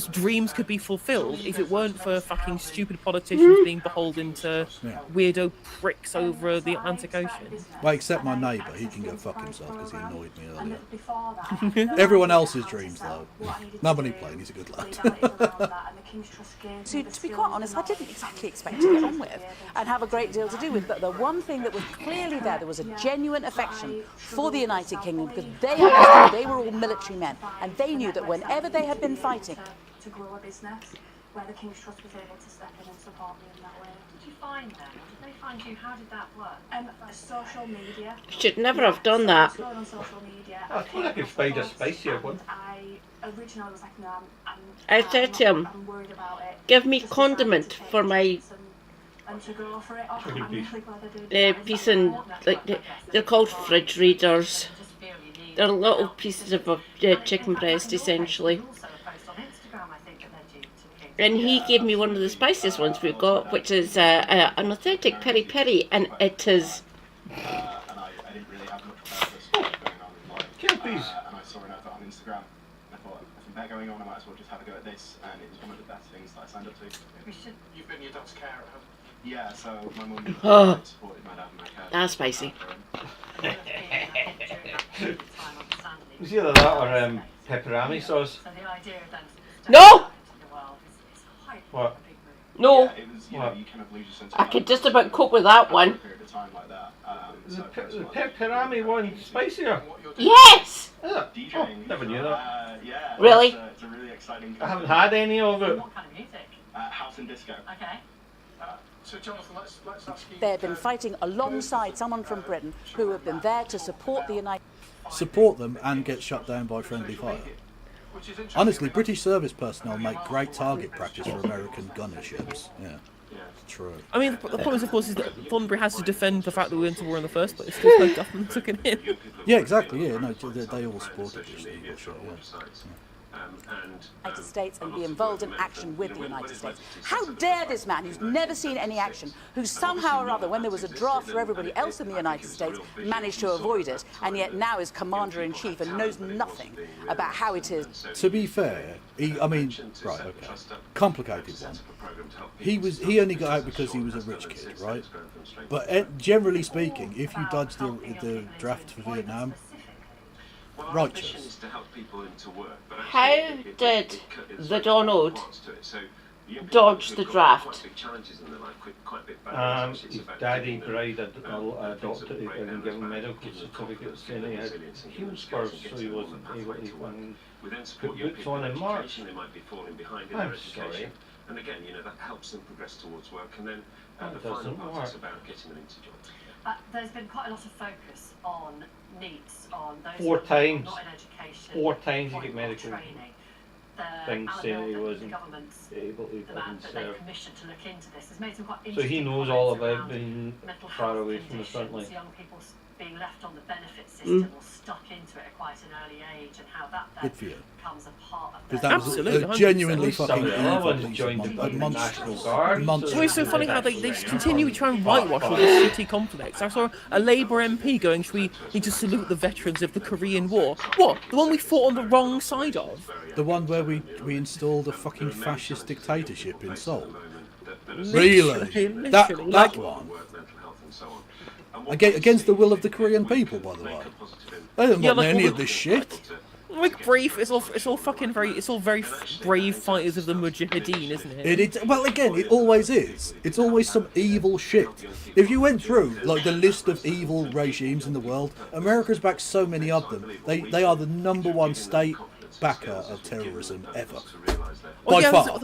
dreams could be fulfilled if it weren't for fucking stupid politicians being beholden to weirdo pricks over the Atlantic Ocean. Well, except my neighbour, he can go fuck himself because he annoyed me earlier. Everyone else's dreams, though. Nobody playing, he's a good lad. To be quite honest, I didn't exactly expect to get on with and have a great deal to do with, but the one thing that was clearly there was a genuine affection for the United Kingdom, because they understood they were all military men, and they knew that whenever they had been fighting to grow a business where the King's Trust was able to step in and support me in that way. Did you find them? Did they find you? How did that work? Social media. Should never have done that. On social media. I thought I could find a spicier one. I originally was like, no, I said to him, I'm worried about it. give me condiment for my And to go for it. I'm really glad I did. piece and like they're called fridge readers. They're little pieces of chicken breast essentially. And he gave me one of the spiciest ones we've got, which is an authentic peri peri, and it is. And I didn't really have much about this going on. And I saw an advert on Instagram. And I thought, if I'm going on, I might as well just have a go at this. And it was one of the best things that I signed up to. You've been your dad's carer, haven't you? Yeah, so my mum supported my dad and my cat. That's spicy. Was either that or pepperami sauce? No! What? No! Yeah, it was, you know, you kind of lose your sense of I could just about cope with that one. The pepperami one spicier? Yes! Oh, never knew that. Yeah. Really? It's a really exciting. I haven't had any of it. What kind of music? House and disco. Okay. So Jonathan, let's ask you. they had been fighting alongside someone from Britain who had been there to support the United Support them and get shut down by friendly fire. Honestly, British service personnel make great target practice for American gunner ships. Yeah, true. I mean, the problem is, of course, is that Thornbury has to defend the fact that we went to war in the first place. There's no government took it in. Yeah, exactly. Yeah, no, they all supported this legal shit. Yeah. United States and be involved in action with the United States. How dare this man, who's never seen any action, who somehow or other, when there was a draft for everybody else in the United States, managed to avoid it, and yet now is commander-in-chief and knows nothing about how it is. To be fair, right, okay, complicated one. He only got out because he was a rich kid, right? But generally speaking, if you dodge the draft for Vietnam, righteous. How did the Donald dodge the draft? His daddy bribed a doctor to go and give him medical certificates saying he had heel spurs, so he wasn't able to put boots on in March. I'm sorry. And again, you know, that helps them progress towards work, and then the final part is about getting them into jobs. There's been quite a lot of focus on NEETs, on those Four times. not in education. 4 times you get medical training. things saying he wasn't able to serve. So he knows all about being far away from the front line. Young people being left on the benefit system or stuck into it at quite an early age, and how that then becomes a part of because that was a genuinely fucking monster. It's so funny how they just continue to try and whitewash all this shitty conflicts. I saw a Labour MP going, should we need to salute the veterans of the Korean War? What? The one we fought on the wrong side of? The one where we installed a fucking fascist dictatorship in Seoul? Really? That one? Against the will of the Korean people, by the way. They don't want any of this shit. Like brief, it's all very brave fighters of the Mujahideen, isn't it? Well, again, it always is. It's always some evil shit. If you went through like the list of evil regimes in the world, America's backed so many of them. They are the #1 state backer of terrorism ever. By far.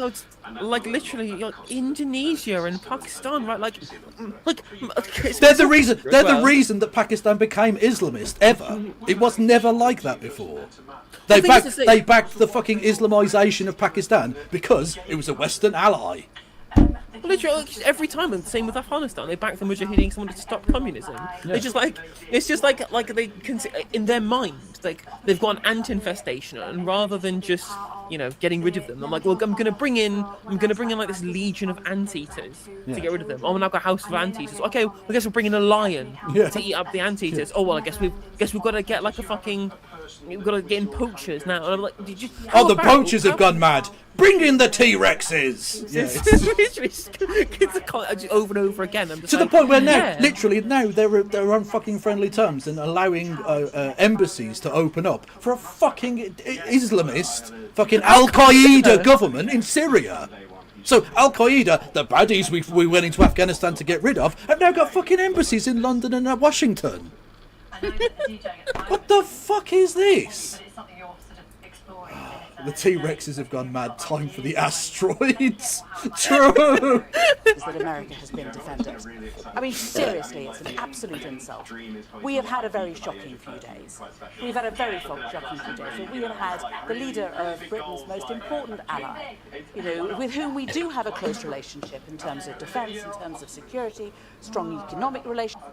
Like literally, like Indonesia and Pakistan, right? Like they're the reason that Pakistan became Islamist ever. It was never like that before. They backed the fucking Islamization of Pakistan because it was a Western ally. Literally, every time, and same with Afghanistan, they back the Mujahideen, someone to stop communism. Yeah. It's just like they in their mind, like they've got an ant infestation, and rather than just getting rid of them. I'm like, well, I'm gonna bring in like this legion of anteaters to get rid of them. Oh, and I've got a house of anteaters. Okay, well, I guess we're bringing a lion to eat up the anteaters. Oh well, I guess we've got to get like we've got to get in poachers now. And I'm like, the poachers have gone mad. Bring in the T-Rexes! It's over and over again. I'm just to the point where literally now they're on fucking friendly terms and allowing embassies to open up for a fucking Islamist, fucking Al-Qaeda government in Syria. So Al-Qaeda, the baddies we went into Afghanistan to get rid of, have now got fucking embassies in London and Washington. What the fuck is this? The T-Rexes have gone mad. Time for the asteroids. True. Is that America has been defended. I mean, seriously, it's an absolute insult. We have had a very shocking few days. We've had a very shocking few days. We have had the leader of Britain's most important ally, with whom we do have a close relationship in terms of defence, in terms of security, strong economic relations.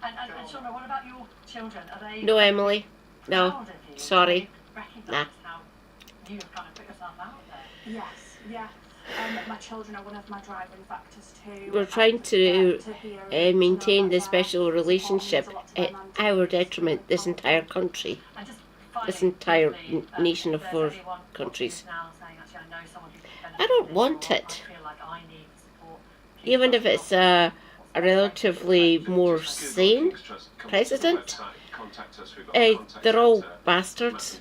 And Shauna, what about your children? Are they? No, Emily. No. Sorry. Nah. You've kind of put yourself out there. Yes, yeah. My children are one of my driving factors too. We're trying to maintain the special relationship at our detriment, this entire country. This entire nation of 4 countries. I don't want it. Even if it's a relatively more sane president. They're all bastards,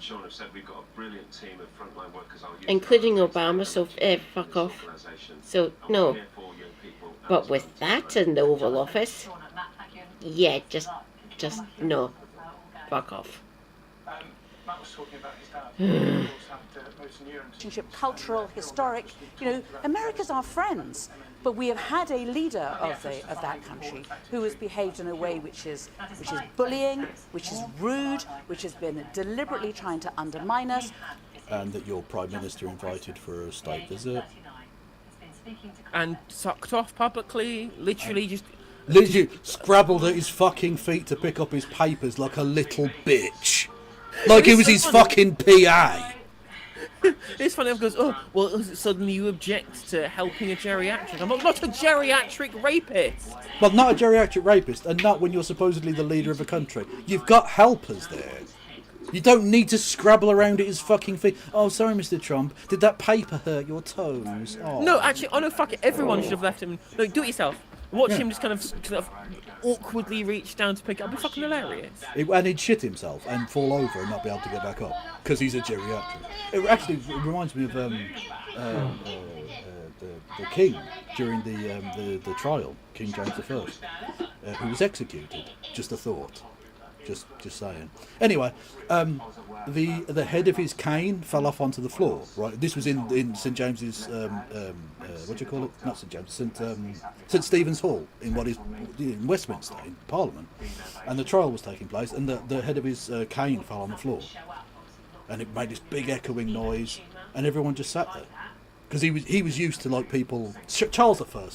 including Obama, so fuck off. So, no. But with that in the Oval Office, yeah, just no. Fuck off. Relationship, cultural, historic, America's our friends. But we have had a leader of that country who has behaved in a way which is bullying, which is rude, which has been deliberately trying to undermine us. And that your Prime Minister invited for a state visit. And sucked off publicly, literally scrabbled at his fucking feet to pick up his papers like a little bitch. Like it was his fucking PA. It's funny because, suddenly you object to helping a geriatric. I'm not a geriatric rapist. Well, not a geriatric rapist, and not when you're supposedly the leader of a country. You've got helpers there. You don't need to scrabble around at his fucking feet. Oh, sorry, Mr. Trump. Did that paper hurt your toes? Oh. No, actually, no, fuck it. Everyone should have left him. No, do it yourself. Watch him just kind of awkwardly reach down to pick it up. It'd be fucking hilarious. And he'd shit himself and fall over and not be able to get back up because he's a geriatric. It reminds me of the king during the trial, King James I, who was executed. Just a thought. Just saying. Anyway, the head of his cane fell off onto the floor. Right, this was in St James's. What do you call it? Not St James. St Stephen's Hall in Westminster in Parliament, and the trial was taking place, and the head of his cane fell on the floor, and it made this big echoing noise, and everyone just sat there. Because he was used to like people. Charles I,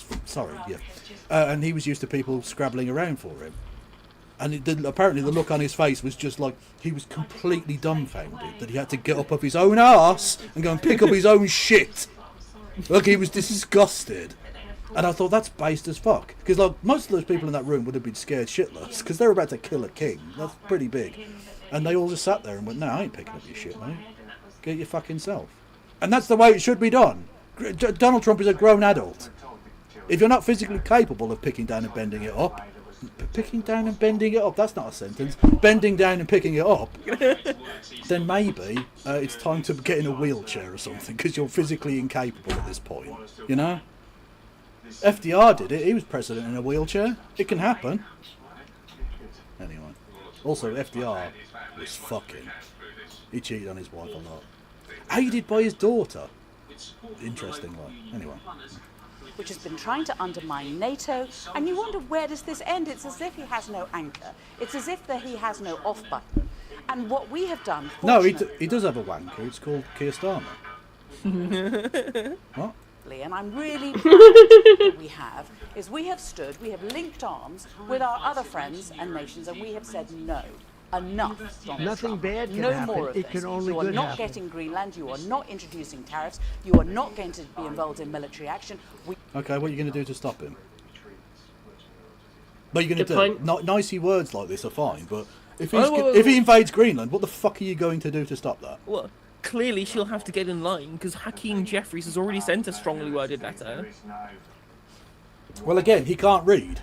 and he was used to people scrabbling around for him. And apparently the look on his face was just like he was completely dumbfounded that he had to get up off his own arse and go and pick up his own shit. Like he was disgusted. And I thought that's based as fuck. Because like most of those people in that room would have been scared shitless because they were about to kill a king. That's pretty big. And they all just sat there and went, no, I ain't picking up your shit, mate. Get your fucking self. And that's the way it should be done. Donald Trump is a grown adult. If you're not physically capable of picking down and bending it up, picking down and bending it up, that's not a sentence. Bending down and picking it up, then maybe it's time to get in a wheelchair or something because you're physically incapable at this point, you know? FDR did it, he was president in a wheelchair. It can happen. Anyway. Also, FDR was fucking. He cheated on his wife a lot. Aided by his daughter. Interesting, like. Anyway. Which has been trying to undermine NATO, and you wonder where does this end? It's as if he has no anchor. It's as if he has no off button. And what we have done... No, he does have a wanker. It's called Keir Starmer. What? And I'm really proud that we have stood, we have linked arms with our other friends and nations, and we have said no. Enough, Donald Nothing Trump. bad can no happen. more of It this. can only You are good not happen. getting Greenland. You are not introducing tariffs. You are not going to be involved in military action. Okay, what are you going to do to stop him? What are you going to Good do? point. Nicey words like this are fine, but if Oh, if he invades Greenland, what the fuck are you going to do to stop that? Well, clearly she'll have to get in line because Hakeem Jeffries has already sent a strongly worded letter. Well, again, he can't read.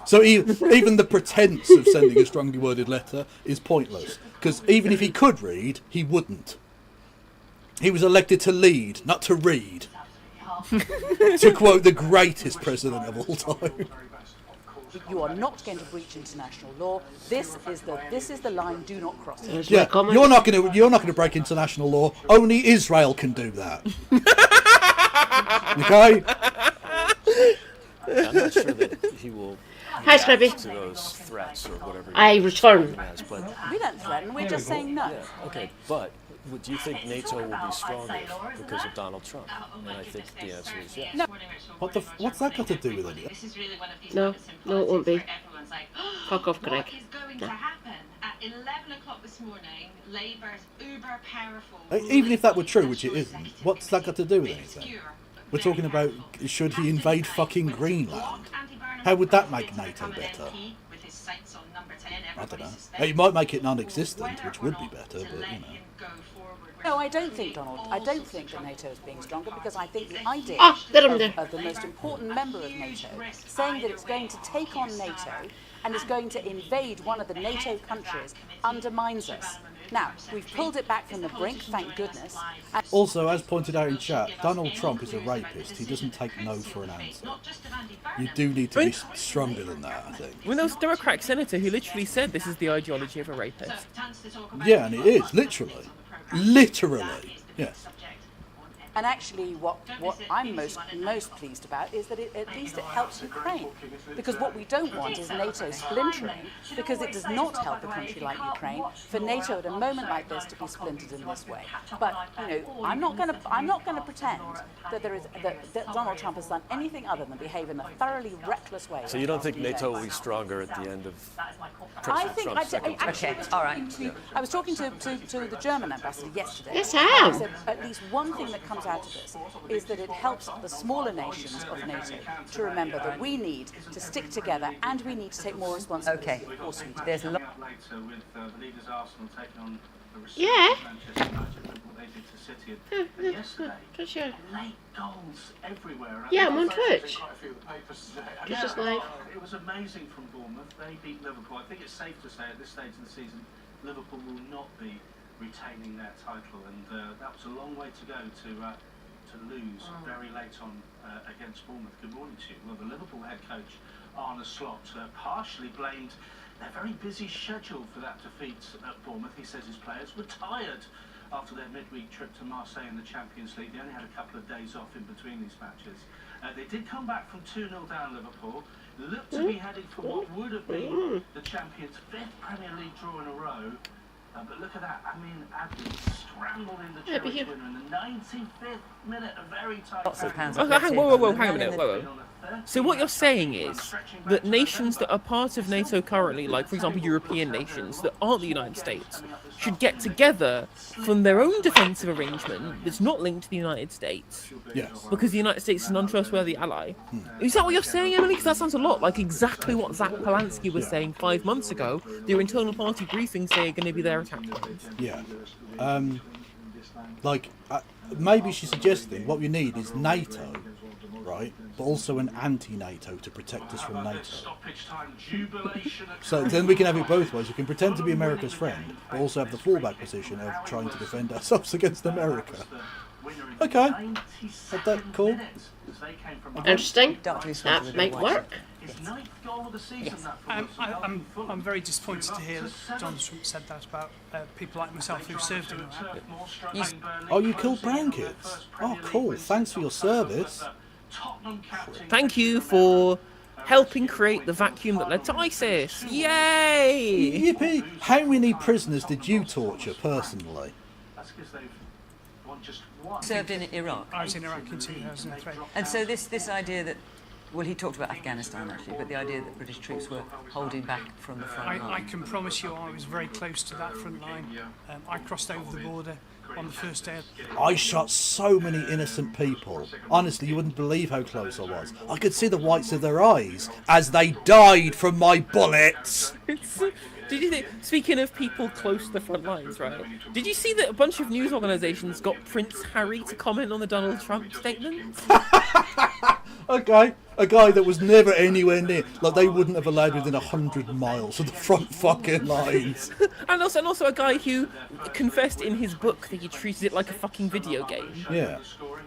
So even the pretense of sending a strongly worded letter is pointless. Because even if he could read, he wouldn't. He was elected to lead, not to read. To quote the greatest president of all time. You are not going to breach international law. This is the line. Do not cross it. Yeah, you're not going to break international law. Only Israel can do that. Okay. I'm not sure that he will Hi, Scrappy. react to those threats or whatever. I return. Has, but We don't threaten. We're just saying no. yeah, okay, but do you think NATO will be stronger because of Donald Trump? And I think the answer is yes. No. What's that got to do with it? No, it won't be. Fuck off, Greg. What is going to happen at 11 o'clock this morning? Labour's uber powerful. Even if that were true, which it isn't, what's that got to do with anything? We're talking about should he invade fucking Greenland? How would that make NATO better? I don't know. It might make it non-existent, which would be better, but you know. No, I don't think, Donald. I don't think that NATO is being stronger because I think the idea of the most important member of NATO saying that it's going to take on NATO and is going to invade one of the NATO countries undermines us. Now, we've pulled it back from the brink, thank goodness. Also, as pointed out in chat, Donald Trump is a rapist. He doesn't take no for an answer. You do need to be stronger than that, I think. When there was a Democratic senator who literally said this is the ideology of a rapist. Yeah, and it is, literally. Literally. Yes. And actually, what I'm most pleased about is that at least it helps Ukraine. Because what we don't want is NATO splintering, because it does not help a country like Ukraine for NATO at a moment like this to be splintered in this way. But you know, I'm not going to pretend that that Donald Trump has done anything other than behave in a thoroughly reckless way. So you don't think NATO will be stronger at the end of President Trump's second term? Okay, all right. I was talking to the German ambassador yesterday. Yes, I am. He said at least one thing that comes out of this is that it helps the smaller nations of NATO to remember that we need to stick together and we need to take more responsibility. Okay, there's a lot. Yeah. Yesterday, late goals everywhere. Yeah, I'm on Twitch. Quite a few of the papers today. It's just live. It was amazing from Bournemouth. They beat Liverpool. I think it's safe to say at this stage of the season, Liverpool will not be retaining their title, and that was a long way to go to lose very late on against Bournemouth. Good morning to you. Well, the Liverpool head coach Arne Slot partially blamed their very busy schedule for that defeat at Bournemouth. He says his players were tired after their midweek trip to Marseille in the Champions League. They only had a couple of days off in between these matches. They did come back from 2-0 down Liverpool, looked to be heading for what would have been the champions' 5th Premier League draw in a row. But look at that, I mean, Adams scrambled in the Cherry winner in the 95th minute, a very tight... Okay, hang a minute, whoa. So what you're saying is that nations that are part of NATO currently, like for example European nations that aren't the United States, should get together from their own defensive arrangement that's not linked to the United States. Yes. Because the United States is an untrustworthy ally. Is that what you're saying, Emily? Because that sounds a lot like exactly what Zach Polanski was saying 5 months ago. Their internal party briefings say are going to be their attack plans. Yeah. Maybe she's suggesting what we need is NATO, right? But also an anti-NATO to protect us from NATO. So then we can have it both ways. We can pretend to be America's friend, but also have the fallback position of trying to defend ourselves against America. Okay. Is that cool? Interesting. That might work. I'm very disappointed to hear that Donald Trump said that about people like myself who served in Iraq. Oh, you killed brown kids? Oh, cool. Thanks for your service. Thank you for helping create the vacuum that led to ISIS. Yay! Yippee! How many prisoners did you torture personally? Served in Iraq. I was in Iraq in 2003. And so this idea that Well, he talked about Afghanistan, actually, but the idea that British troops were holding back from the front I line. can promise you I was very close to that front line. I crossed over the border on the first day. I shot so many innocent people. Honestly, you wouldn't believe how close I was. I could see the whites of their eyes as they died from my bullets. Did you think, speaking of people close to the front lines, right? Did you see that a bunch of news organisations got Prince Harry to comment on the Donald Trump statement? Okay, a guy that was never anywhere near, like they wouldn't have allowed within 100 miles of the front fucking lines. and also a guy who confessed in his book that he treated it like a fucking video game. Yeah.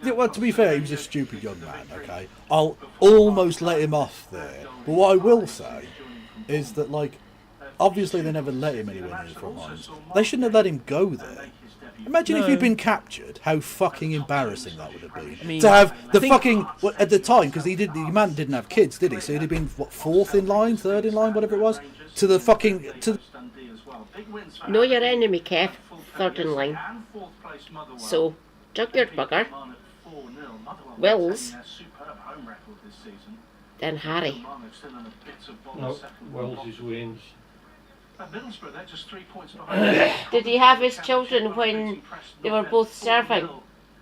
Well, to be fair, he was a stupid young man, okay? I'll almost let him off there. But what I will say is that, like, obviously they never let him anywhere near the front lines. They shouldn't have let him go there. Imagine if he'd been captured, how fucking embarrassing that would have been. I mean, to have the fucking... Well, at the time, because the man didn't have kids, did he? So he'd have been, what, fourth in line, third in line, whatever it was? To the fucking... Know your enemy, Kev. Third in line. So, Jugular Bugger, Wills, then Harry. No, Wells is Wayne's. Middlesbrough, they're just 3 points behind. Did he have his children when they were both serving?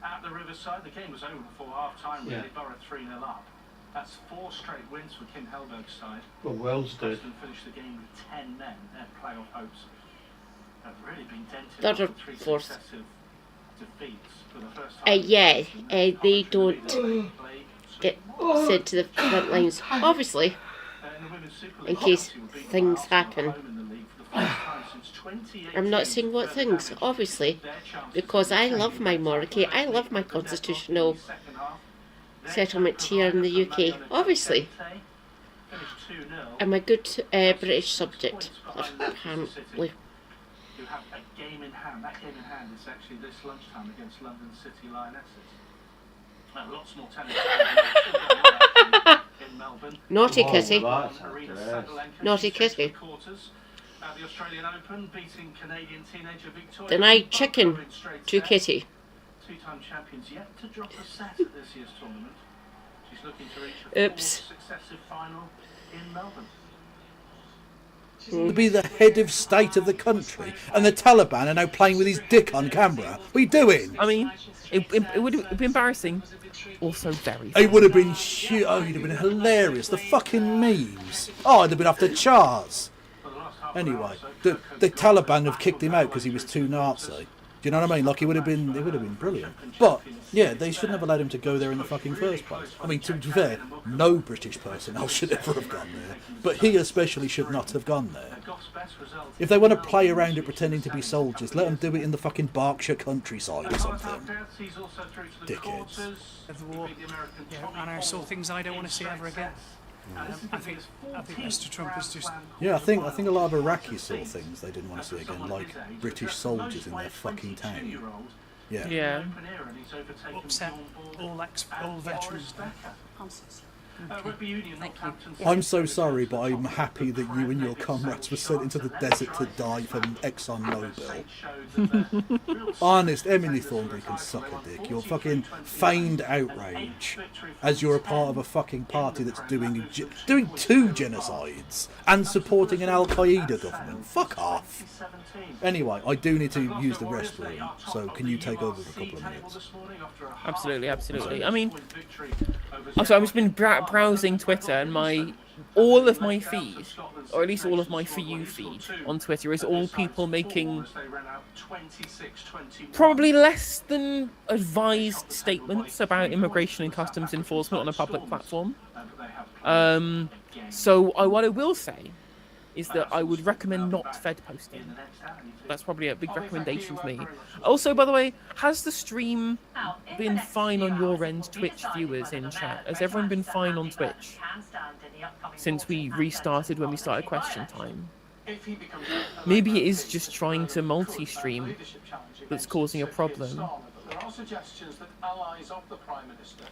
At the Riverside, the game was over before half-time, really. Borough 3-0 up. That's 4 straight wins for Kim Hellberg's side. Well, Wells did. Preston finished the game with 10 men. Their playoff hopes have really been dented Third or after 3 fourth. successive defeats for the first time. They don't get sent to the front lines, obviously, in case things happen. I'm not saying what things, obviously, because I love my monarchy, I love my constitutional settlement here in the UK, obviously. I'm a good British subject, apparently. Who have a game in hand. That game in hand is actually this lunchtime against London City Lionesses. Lots more tennis in Melbourne. Naughty Kitty. Naughty Kitty. The Australian Open beating Canadian teenager Victoria. Denied chicken to Kitty. Two-time champions yet to drop a set at this year's tournament. She's looking to reach a Oops. successive final in Melbourne. To be the head of state of the country, and the Taliban are now playing with his dick on camera. What are you doing? I mean, it would be embarrassing. Also very funny. It would have been oh, it'd have been hilarious. The fucking memes. Oh, it'd have been off the charts. Anyway, the Taliban have kicked him out because he was too Nazi. Do you know what I mean? Like, it would have been brilliant. But yeah, they shouldn't have allowed him to go there in the fucking first place. I mean, to be fair, no British personnel should ever have gone there. But he especially should not have gone there. If they want to play around it pretending to be soldiers, let them do it in the fucking Berkshire countryside or something. Dickheads. Of the war, and I saw things I don't want to see ever again. I think Mr. Trump is just... Yeah, I think a lot of Iraqis saw things they didn't want to see again, like British soldiers in their fucking town. Yeah. Yeah. Upset all veterans. I'm so sorry, but I'm happy that you and your comrades were sent into the desert to die for ExxonMobil. Honest, Emily Thornberry can suck a dick. Your fucking feigned outrage as you're a part of a fucking party that's doing 2 genocides and supporting an Al-Qaeda government. Fuck off. Anyway, I do need to use the restroom, so can you take over for a couple of minutes? Absolutely. I mean, so I've just been browsing Twitter, and all of my feed, or at least all of my For You feed on Twitter, is all people making probably less than advised statements about immigration and customs enforcement on a public platform. So what I will say is that I would recommend not Fed posting. That's probably a big recommendation for me. Also, by the way, has the stream been fine on your end, Twitch viewers in chat? Has everyone been fine on Twitch since we restarted when we started question time? Maybe it is just trying to multi-stream that's causing a problem. There are suggestions that allies of the Prime Minister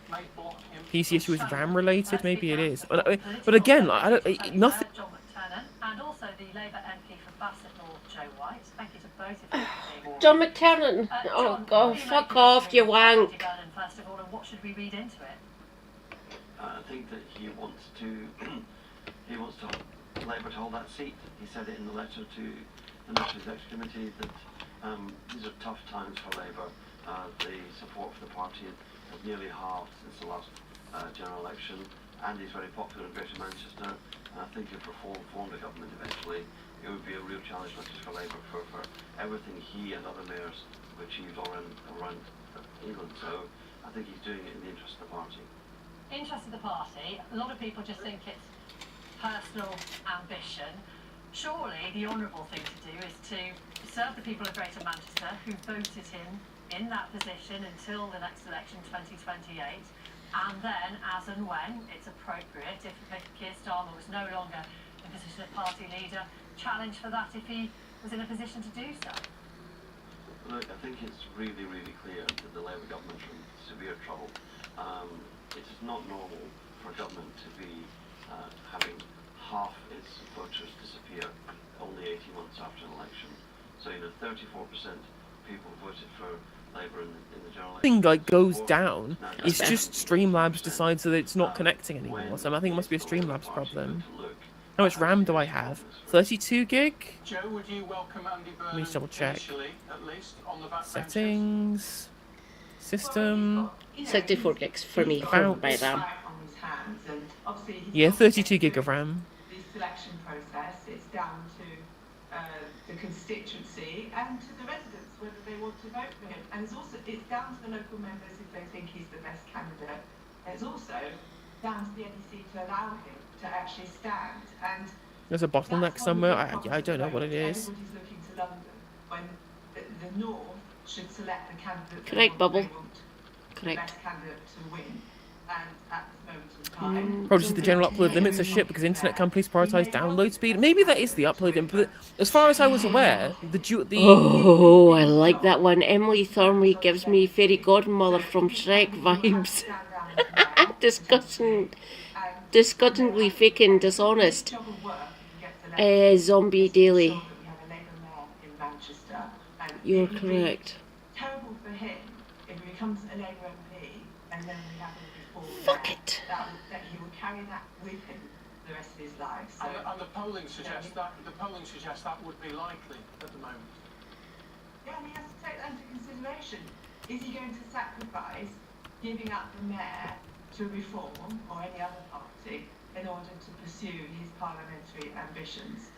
may block him. PC issue is RAM related, maybe it is. But again, nothing. And also the Labour MP for Bassett North, Joe White. Thank you to both of you. John McTernan. Oh God, fuck off, you wank. First of all, and what should we read into it? I think that he wants Labour to hold that seat. He said it in the letter to the National Executive Committee that these are tough times for Labour. The support for the party has nearly halved since the last general election, and he's very popular in Greater Manchester. And I think if Reform formed a government eventually, it would be a real challenge not just for Labour, for everything he and other mayors have achieved all around England. So I think he's doing it in the interest of the party. Interest of the party, a lot of people just think it's personal ambition. Surely the honourable thing to do is to serve the people of Greater Manchester who voted him in that position until the next election, 2028, and then, as and when it's appropriate, if Keir Starmer was no longer in a position of party leader, challenge for that if he was in a position to do so. Look, I think it's really, really clear that the Labour government's in severe trouble. It is not normal for a government to be having half its voters disappear only 18 months after an election. So, 34% people voted for Labour in the general election. Thing like goes down. It's just Streamlabs decides that it's not connecting anymore. So I think it must be a Streamlabs problem. How much RAM do I have? 32 gig? Joe, would you welcome Andy Burnham Let me just double check. initially, at least, on the background Settings. System. 64 gigs for me, About. by RAM. Yeah, 32 gig of RAM. The selection process, it's down to the constituency and to the residents whether they want to vote for him. And it's down to the local members if they think he's the best candidate. And it's also down to the NEC to allow him to actually stand. And There's a bottleneck somewhere. I don't know what it is. everybody's looking to London when the North should select the candidate Correct, Bubble. they want the Correct. best candidate to win. And at this moment in time, Probably just the general upload limits are shit because internet companies prioritize download speed. Maybe that is the upload limit, but as far as I was aware, Oh, I like that one. Emily Thornley gives me fairy godmother from Shrek vibes. Disgustingly fake and dishonest. Zombie Daily. You're correct. terrible for him if he becomes a Labour MP and then we have a reform. Fuck it. That he will carry that with him the rest of his life. So, and the polling suggests that would be likely at the moment. yeah, and he has to take that into consideration. Is he going to sacrifice giving up the mayor to Reform or any other party in order to pursue his parliamentary ambitions?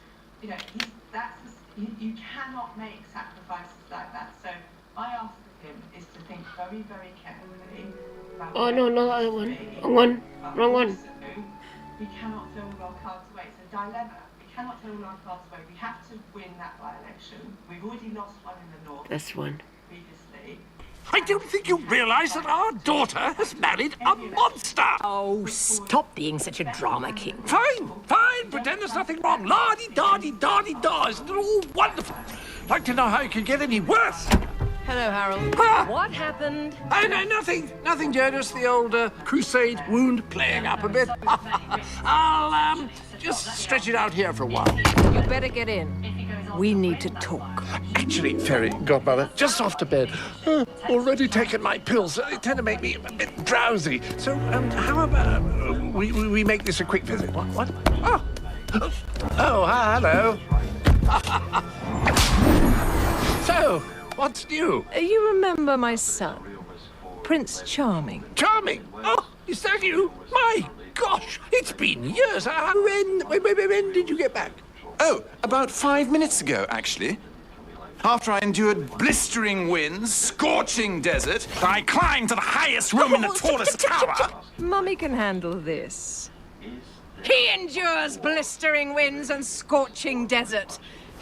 You cannot make sacrifices like that. So my ask of him is to think very, very carefully about. Oh no, not that one. Wrong one. We cannot throw all our cards away. It's a dilemma. We cannot throw all our cards away. We have to win that by-election. We've already lost one in the north. This one. Previously. I don't think you realise that our daughter has married a monster! Oh, stop being such a drama king. Fine, pretend there's nothing wrong. La-di-da-di-da-di-da, isn't it all wonderful? Like to know how it could get any worse. Hello, Harold. What happened? Oh, no, nothing, Joe, just the old crusade wound playing up a bit. I'll, just stretch it out here for a while. You better get in. We need to talk. Actually, Fairy Godmother, just off to bed. Already taken my pills. They tend to make me a bit drowsy. So, how about we make this a quick visit? What? Oh, hello. So, what's new? You remember my son, Prince Charming? Charming? Oh, is that you? My gosh, it's been years. When did you get back? Oh, about 5 minutes ago, actually. After I endured blistering winds, scorching desert, I climbed to the highest room in the tallest tower. Mummy can handle this. He endures blistering winds and scorching desert.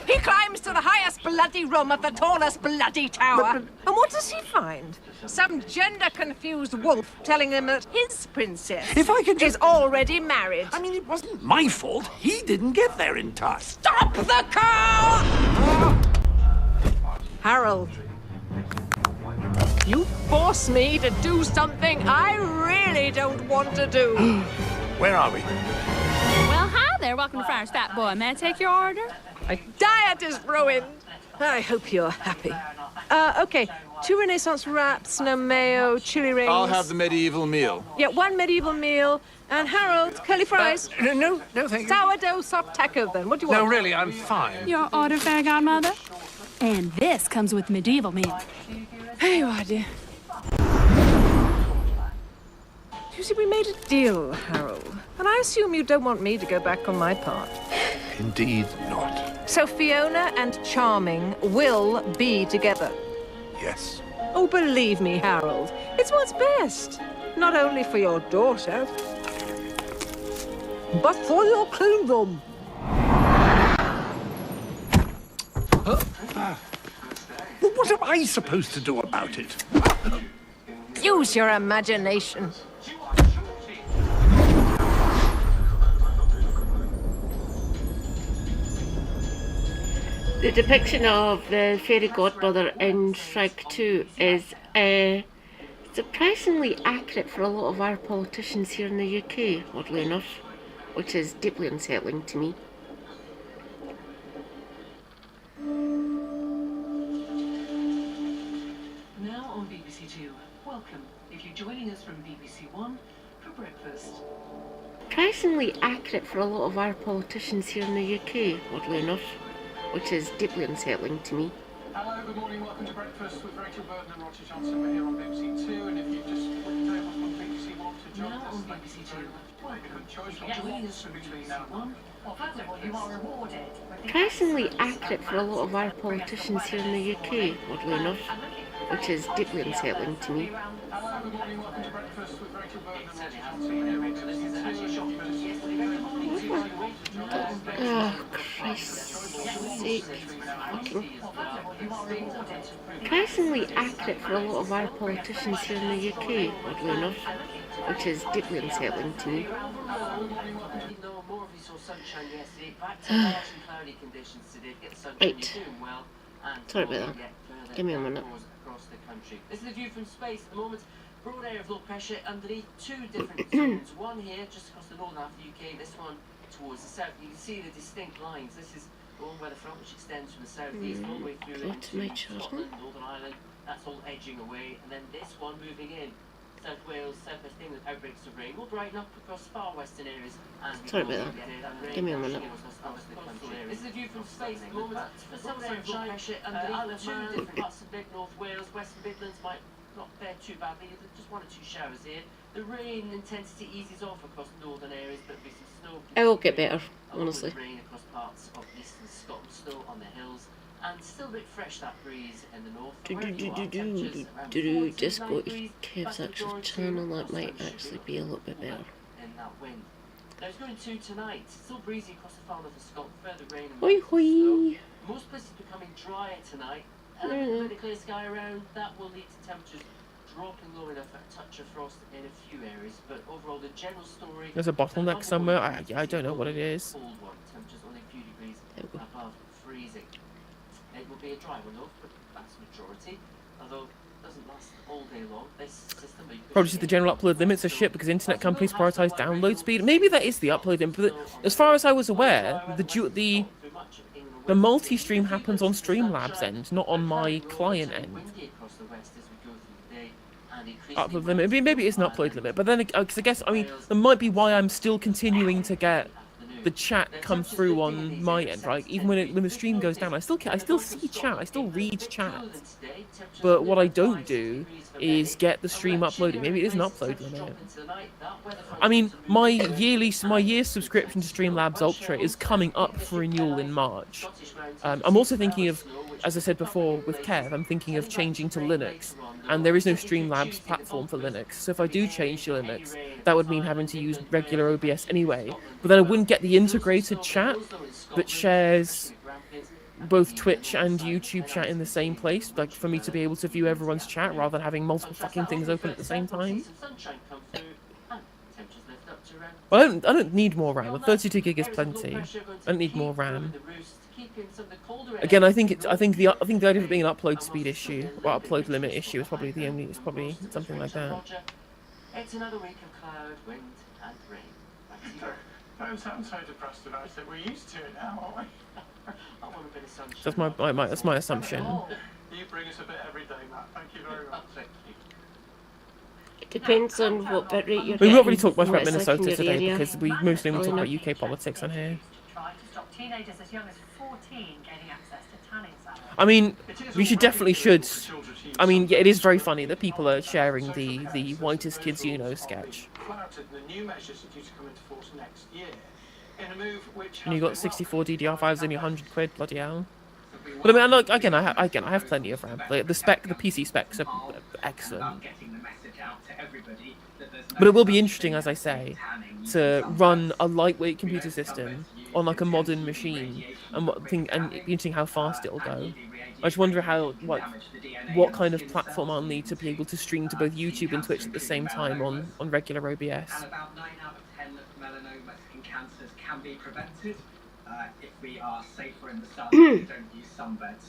He climbs to the highest bloody room of the tallest bloody tower. And what does he find? Some gender-confused wolf telling him that his princess is already married. I mean, it wasn't my fault. He didn't get there in time. Stop the car! Harold, you force me to do something I really don't want to do. Where are we? Well, hi there. Welcome to Friar's Fat Boy. May I take your order? My diet is ruined. I hope you're happy. Okay, 2 Renaissance wraps, no mayo, chili rings. I'll have the medieval meal. Yeah, 1 medieval meal. And Harold, curly fries. No, thank you. Sourdough soft taco, then. What do you want? No, really, I'm fine. Your order, fairy godmother? And this comes with medieval meal. Here you are, dear. You see, we made a deal, Harold. And I assume you don't want me to go back on my part. Indeed not. So Fiona and Charming will be together. Yes. Oh, believe me, Harold. It's what's best. Not only for your daughter, but for your kingdom. Well, what am I supposed to do about it? Use your imagination. The depiction of the fairy godmother in Shrek 2 is surprisingly accurate for a lot of our politicians here in the UK, oddly enough, which is deeply unsettling to me. Now on BBC Two, welcome. If you're joining us from BBC One for breakfast. Surprisingly accurate for a lot of our politicians here in the UK, oddly enough, which is deeply unsettling to me. Hello, good morning, welcome to breakfast with Rachel Burton and Roger Johnson. We're here on BBC Two, and if you've just flipped over from BBC One to join us, thank you very much. Good choice. Joining us from between now and one. Well, first of all, you are rewarded. Surprisingly accurate for a lot of our politicians here in the UK, oddly enough, which is deeply unsettling to me. Hello, good morning, welcome to breakfast with Rachel Burton and Roger Johnson. We're here on BBC Two, and if you've just Oh, Christ's sake. Surprisingly accurate for a lot of our politicians here in the UK, oddly enough, which is deeply unsettling to me. Right. Sorry about that. Give me a minute. This is the view from space at the moment. Broad area of low pressure underneath 2 different zones. One here just across the northern half of the UK, this one towards the south. You can see the distinct lines. This is the warm weather front which extends from the southeast all the way through into Scotland, Northern Ireland. That's all edging away. And then this one moving in. South Wales, South West England, outbreaks of rain will brighten up across far western areas. And Sorry about that. Give me a minute. This is a view from space at the moment. For some area of low pressure underneath 2 different parts of mid North Wales, Western Midlands might not fare too badly. Just 1 or 2 showers here. The rain intensity eases off across northern areas, but there'll be some snow. It will get better, honestly. Rain across parts of eastern Scotland, snow on the hills, and still a bit fresh that breeze in the north. Just go to Kev's actual channel, that might actually be a little bit better. In that wind. Now it's going to tonight. Still breezy across the far north of Scotland. Further rain and Hoi hoi. most places becoming drier tonight. A bit of clear sky around. That will lead to temperatures dropping low enough for a touch of frost in a few areas, but overall the general story. There's a bottleneck somewhere. I don't know what it is. Cold one. Temperatures only a few degrees above freezing. It will be a dry one though, but that's majority. Although it doesn't last all day long. This system. Probably just the general upload limits are shit because internet companies prioritize download speed. Maybe that is the upload limit, but as far as I was aware, the multi-stream happens on Streamlabs end, not on my client end. Upload limit. Maybe it is an upload limit, but then because I guess that might be why I'm still continuing to get the chat come through on my end, right? Even when the stream goes down, I still see chat, I still read chat. But what I don't do is get the stream uploaded. Maybe it is an upload limit. I mean, my year subscription to Streamlabs Ultra is coming up for renewal in March. I'm also thinking of, as I said before with Kev, I'm thinking of changing to Linux. And there is no Streamlabs platform for Linux. So if I do change to Linux, that would mean having to use regular OBS anyway. But then I wouldn't get the integrated chat that shares both Twitch and YouTube chat in the same place, like for me to be able to view everyone's chat rather than having multiple fucking things open at the same time. Well, I don't need more RAM. 32 gig is plenty. I don't need more RAM. Again, I think the idea of it being an upload speed issue or upload limit issue is probably something like that. It's another week of cloud, wind, and rain. Don't sound so depressed about it. We're used to it now, aren't we? That's my assumption. You bring us a bit every day, Matt. Thank you very much. It depends on what bit rate you're We getting. won't really talk much about What's like in Minnesota your today area. because we mostly only talk Well, about UK politics on here. Tried to stop teenagers as young as 14 gaining access to tanning salons. I mean, we should. I mean, yeah, it is very funny that people are sharing the whitest kids you know sketch. Flouted the new measures are due to come into force next year in a move which And you got 64 DDR5s and your £100, bloody hell. But I mean, look, again, I have plenty of RAM. Like, the PC specs are excellent. But it will be interesting, as I say, to run a lightweight computer system on like a modern machine, and it'd be interesting how fast it'll go. I just wonder how what kind of platform I'll need to be able to stream to both YouTube and Twitch at the same time on regular OBS. And about 9 out of 10 melanoma skin cancers can be prevented if we are safer in the sun and don't use sunbeds.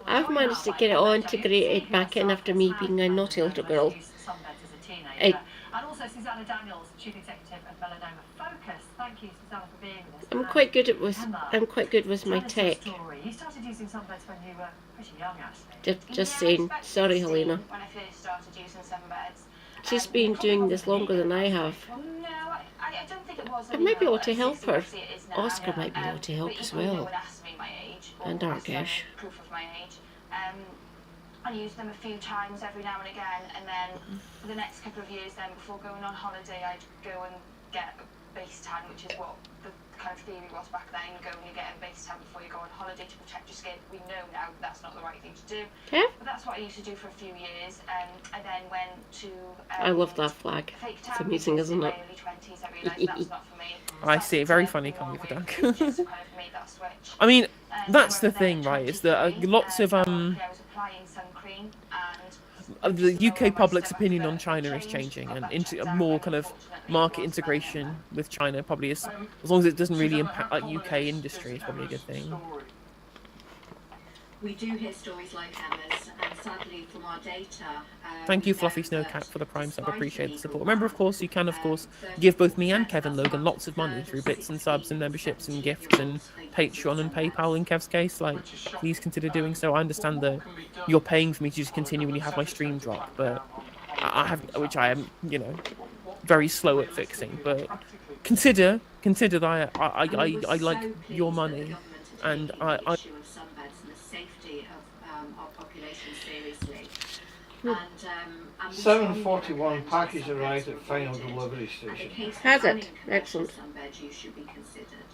I've managed to get it all integrated back in after me being a naughty little girl. And also Susanna Daniels, Chief Executive of Melanoma Focus. Thank you, Susanna, for being with us. I'm quite good with my tech. You started using sunbeds when you were pretty young, actually. Just saying. Sorry, Helena. When I first started using sunbeds. She's been doing this longer than I have. No, I don't think it was. I might be able to help her. Oscar might be able to help as well. And Darkish. Proof of my age. I used them a few times every now and again, and then for the next couple of years then, before going on holiday, I'd go and get a base tan, which is what the kind of theory was back then. Go and you get a base tan before you go on holiday to protect your skin. We know now that's not the right thing to do. Yeah. But that's what I used to do for a few years, and I then went to I love that flag. It's amazing, isn't it? I see. Very funny coming for Doug. I mean, that's the thing, right? Is that lots of the UK public's opinion on China is changing, and into a more kind of market integration with China probably is, as long as it doesn't really impact like UK industry, is probably a good thing. We do hear stories like Emma's, and sadly from our data... Thank you, Fluffy Snowcat, for the Prime sub. I appreciate the support. Remember, of course, you can, of course, give both me and Kevin Logan lots of money through bits and subs and memberships and gifts and Patreon and PayPal in Kev's case. Like, please consider doing so. I understand that you're paying for me to just continually have my stream drop, but which I am, you know, very slow at fixing. But consider that I like your money, and I 7:41 package arrived at final delivery station. Has it? Excellent. You should be considered,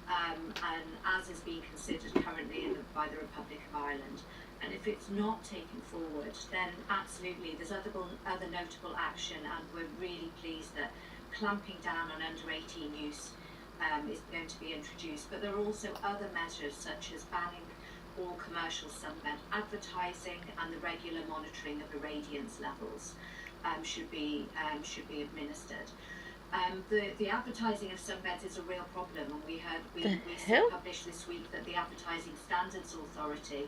and as is being considered currently by the Republic of Ireland. And if it's not taken forward, then absolutely there's other notable action, and we're really pleased that clamping down on under 18 use is going to be introduced. But there are also other measures such as banning all commercial sunbed advertising, and the regular monitoring of irradiance levels should be administered. The advertising of sunbeds is a real problem, and we published this week that the Advertising Standards Authority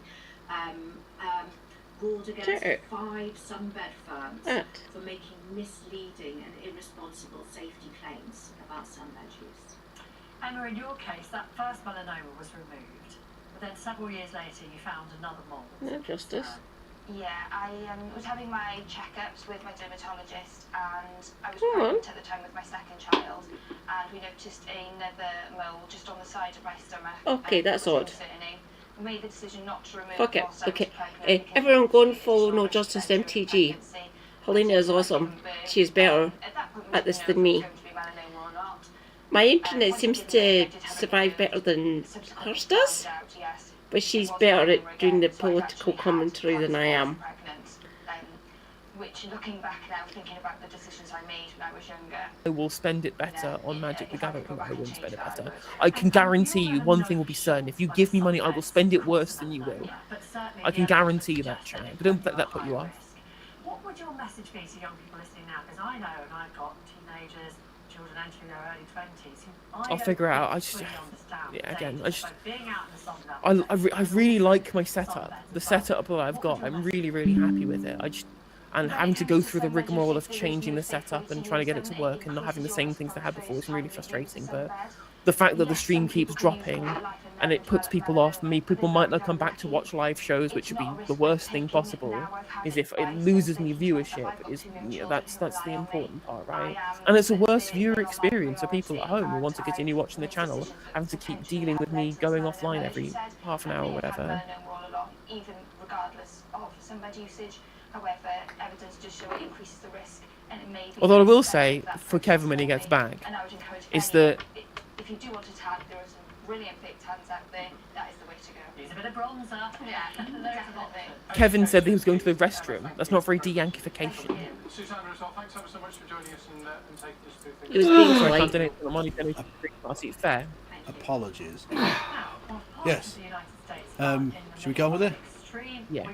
ruled against 5 sunbed firms for making misleading and irresponsible safety claims about sunbed use. Emma, in your case, that first melanoma was removed, but then several years later you found another mole. No justice. Yeah, I was having my checkups with my dermatologist, and I was pregnant at the time with my second child, and we noticed another mole just on the side of my stomach. Okay, that's odd. We made the decision not to remove Fuck it. whilst I was Okay. pregnant. Everyone go and follow No Justice MTG. Helena is awesome. She is better at this than me. My internet seems to survive better than hers does, but she's better at doing the political commentary than I am. Which, looking back now, thinking about the decisions I made when I was younger. I will spend it better on Magic the Gathering. I won't spend it better. I can guarantee you one thing will be certain. If you give me money, I will spend it worse than you will. I can guarantee you that, Chad. But don't let that put you off. What would your message be to young people listening now? Because I know, and I've got teenagers, children entering their early 20s who I'll figure it out. I just, I really like my setup. The setup that I've got, I'm really happy with it. And having to go through the rigmarole of changing the setup and trying to get it to work and not having the same things I had before is really frustrating. But the fact that the stream keeps dropping and it puts people off. People might not come back to watch live shows, which would be the worst thing possible. Is if it loses me viewership. That's the important part, right? And it's a worse viewer experience for people at home who want to continue watching the channel, having to keep dealing with me going offline every half an hour or whatever. Even regardless of some bed usage, however, evidence does show it increases the risk, and it may be. Although I will say, for Kevin when he gets back, is that if you do want to tan, there are some brilliant fake tans out there. That is the way to go. Use a bit of bronzer. Yeah, definitely. Kevin said that he was going to the restroom. That's not very de-yankification. Susanna as well, thanks ever so much for joining us and taking us through things. It was being Sorry, I polite. can't donate the money donated to Green Party. It's fair. Apologies. Yes. Should we go on with it? Yeah.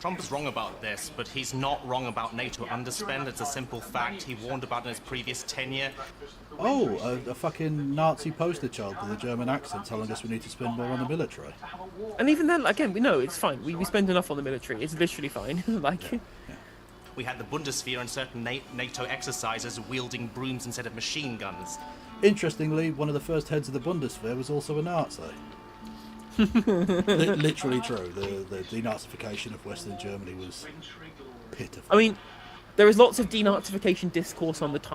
Trump is wrong about this, but he's not wrong about NATO underspend. It's a simple fact. He warned about it in his previous tenure. Oh, a fucking Nazi poster child with a German accent telling us we need to spend more on the military. And even then, again, we know it's fine. We spend enough on the military. It's literally fine. We had the Bundeswehr and certain NATO exercises wielding brooms instead of machine guns. Interestingly, one of the first heads of the Bundeswehr was also a Nazi. Literally true. The denazification of Western Germany was pitiful. I mean, there is lots of denazification discourse on the time.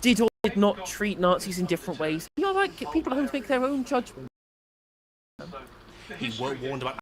Did or did not treat Nazis in different ways. People at home to make their own judgment. He warned about